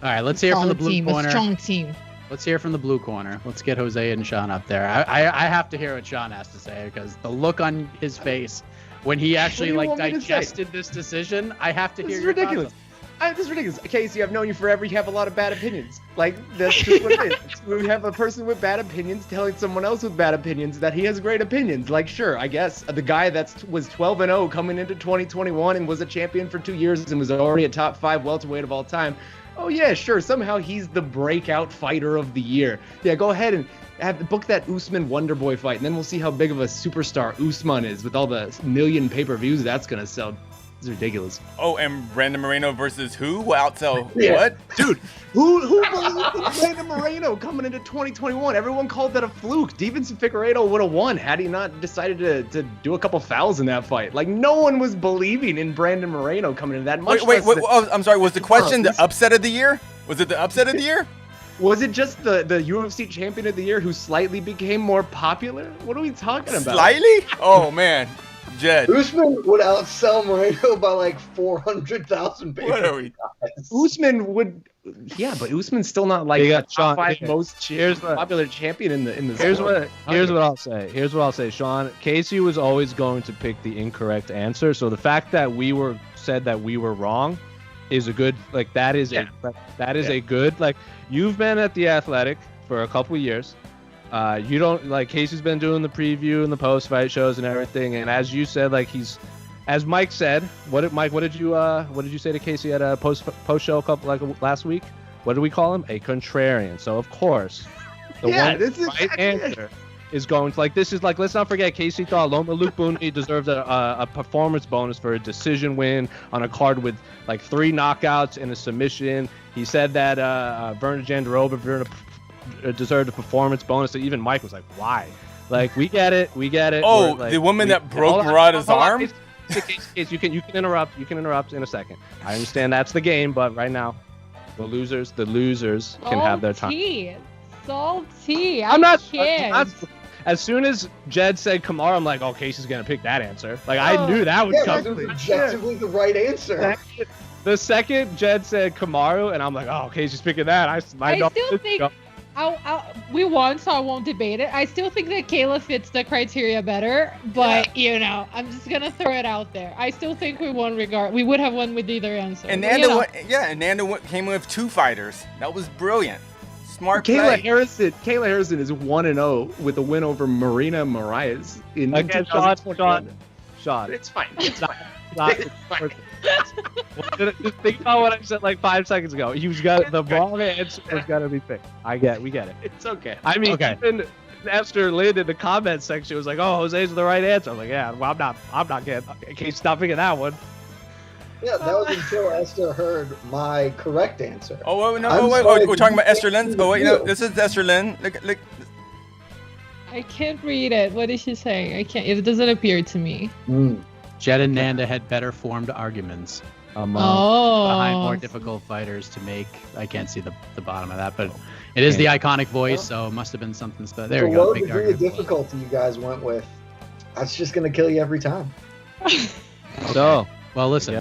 all right. Let's hear from the blue corner. A strong team. Let's hear from the blue corner. Let's get Jose and Shaun up there. I have to hear what Shaun has to say, because the look on his face when he actually digested this decision, I have to hear your ridiculous. This is ridiculous. Casey, I've known you forever. You have a lot of bad opinions. Like, that's just what it is. We have a person with bad opinions telling someone else with bad opinions that he has great opinions. Like, sure, I guess the guy that was 12-0 coming into 2021 and was a champion for 2 years and was already a top 5 welterweight of all time. Oh yeah, sure. Somehow he's the breakout fighter of the year. Yeah, go ahead and book that Usman Wonderboy fight, and then we'll see how big of a superstar Usman is with all the million pay-per-views that's gonna sell. It's ridiculous. Oh, and Brandon Moreno versus who? Outsell Yeah. what? Dude, who believed in Brandon Moreno coming into 2021? Everyone called that a fluke. Stevenson Figueiredo would have won had he not decided to do a couple fouls in that fight. Like, no one was believing in Brandon Moreno coming into that. Wait, I'm sorry. Was the question the upset of the year? Was it the upset of the year? Was it just the UFC champion of the year who slightly became more popular? What are we talking about? Slightly? Oh, man. Jed. Usman would outsell Moreno by like 400,000 people. What are we? Usman would, yeah, but Usman's still not like You got the top Shaun. 5 most popular champion in the Here's sport. what I'll say. Shaun, Casey was always going to pick the incorrect answer. So the fact that we said that we were wrong is a good, like, a good, like, you've been at the Athletic for a couple years. You don't like Casey's been doing the preview and the post-fight shows and everything, and as you said, like as Mike said, what did you say to Casey at a post show last week? What did we call him? A contrarian. So of course, the right answer is going to let's not forget Casey thought Loma Lukbuni deserved a performance bonus for a decision win on a card with like 3 knockouts and a submission. He said that Virna Jandiroba deserved a performance bonus. So even Mike was like, why? Like we get it. Oh, the woman that broke Murata's arm. Case, you can interrupt. You can interrupt in a second. I understand that's the game, but right now, the losers can have their time. Salty. I'm not. As soon as Jed said Kamaru, I'm like, oh, Casey's gonna pick that answer. Like I knew that would come. That's objectively the right answer. The second Jed said Kamaru, and I'm like, oh, Casey's picking that. I still think. We won, so I won't debate it. I still think that Kayla fits the criteria better, but I'm just gonna throw it out there. I still think we won. We would have won with either answer. And Nanda came with 2 fighters. That was brilliant. Smart play. Kayla Harrison is 1-0 with a win over Marina Moraes in again, Shaun. It's fine. It's fine. Just think about what I said like 5 seconds ago. You've got the wrong answer. It's got to be picked. We get it. It's okay. I mean, even Esther Lynn in the comment section was like, "Oh, Jose's the right answer." I'm like, "Yeah, well, I'm not getting. Okay, stop picking that one." Yeah, that was until Esther heard my correct answer. Oh wait, we're talking about Esther Lynn. Oh wait, no, this is Esther Lynn. Look. I can't read it. What is she saying? I can't. It doesn't appear to me. Jed and Nanda had better formed arguments behind more difficult fighters to make. I can't see the bottom of that, but it is the iconic voice, so it must have been something special. There you go. The degree of difficulty you guys went with, that's just going to kill you every time. So, well, listen. Yeah.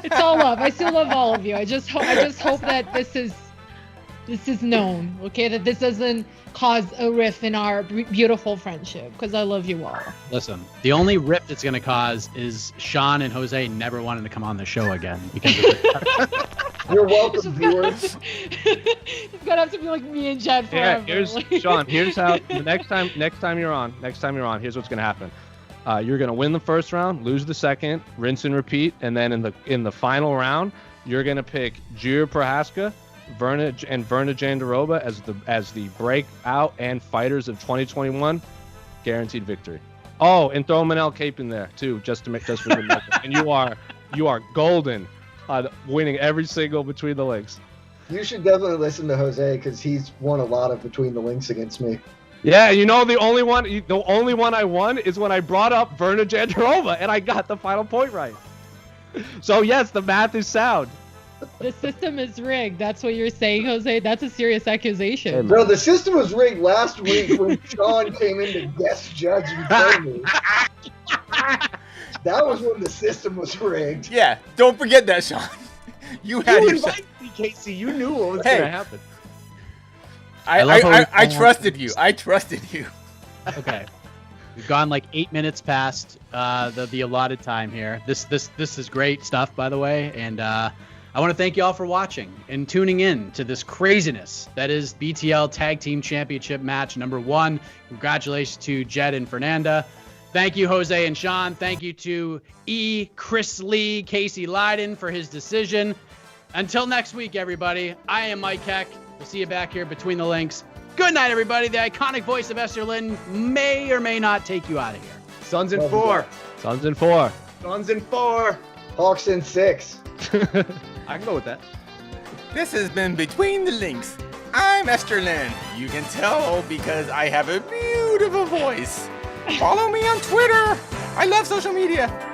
It's all love. I still love all of you. I just hope that this is known, okay? That this doesn't cause a rift in our beautiful friendship, because I love you all. Listen, the only rift it's going to cause is Shaun and Jose never wanting to come on the show again because of it. You're welcome, viewers. It's gonna have to be like me and Jed forever. Yeah, Shaun. Here's how the next time you're on. Here's what's gonna happen. You're gonna win the first round, lose the second, rinse and repeat, and then in the final round, you're gonna pick Jiri Prohaska, Virna Jandiroba as the breakout and fighters of 2021, guaranteed victory. Oh, and throw Manel Cape in there too, just for the record. And you are golden on winning every single Between the Links. You should definitely listen to Jose because he's won a lot of Between the Links against me. Yeah, the only one I won is when I brought up Virna Jandiroba and I got the final point right. So yes, the math is sound. The system is rigged. That's what you're saying, Jose? That's a serious accusation. Bro, the system was rigged last week when Shaun came in to guest judge and tell me. That was when the system was rigged. Yeah, don't forget that, Shaun. You had your invited me, Casey. You knew what was going to happen. I trusted you. I trusted you. Okay. We've gone like 8 minutes past the allotted time here. This is great stuff, by the way, and I want to thank you all for watching and tuning in to this craziness that is BTL Tag Team Championship match number 1. Congratulations to Jed and Fernanda. Thank you, Jose and Shaun. Thank you to Chris Lee, Casey Leiden for his decision. Until next week, everybody, I am Mike Heck. We'll see you back here Between the Links. Good night, everybody. The iconic voice of Esther Lynn may or may not take you out of here. Suns in 4. Suns in 4. Suns in 4. Hawks in 6. I can go with that. This has been Between the Links. I'm Esther Lynn. You can tell because I have a beautiful voice. Follow me on Twitter. I love social media.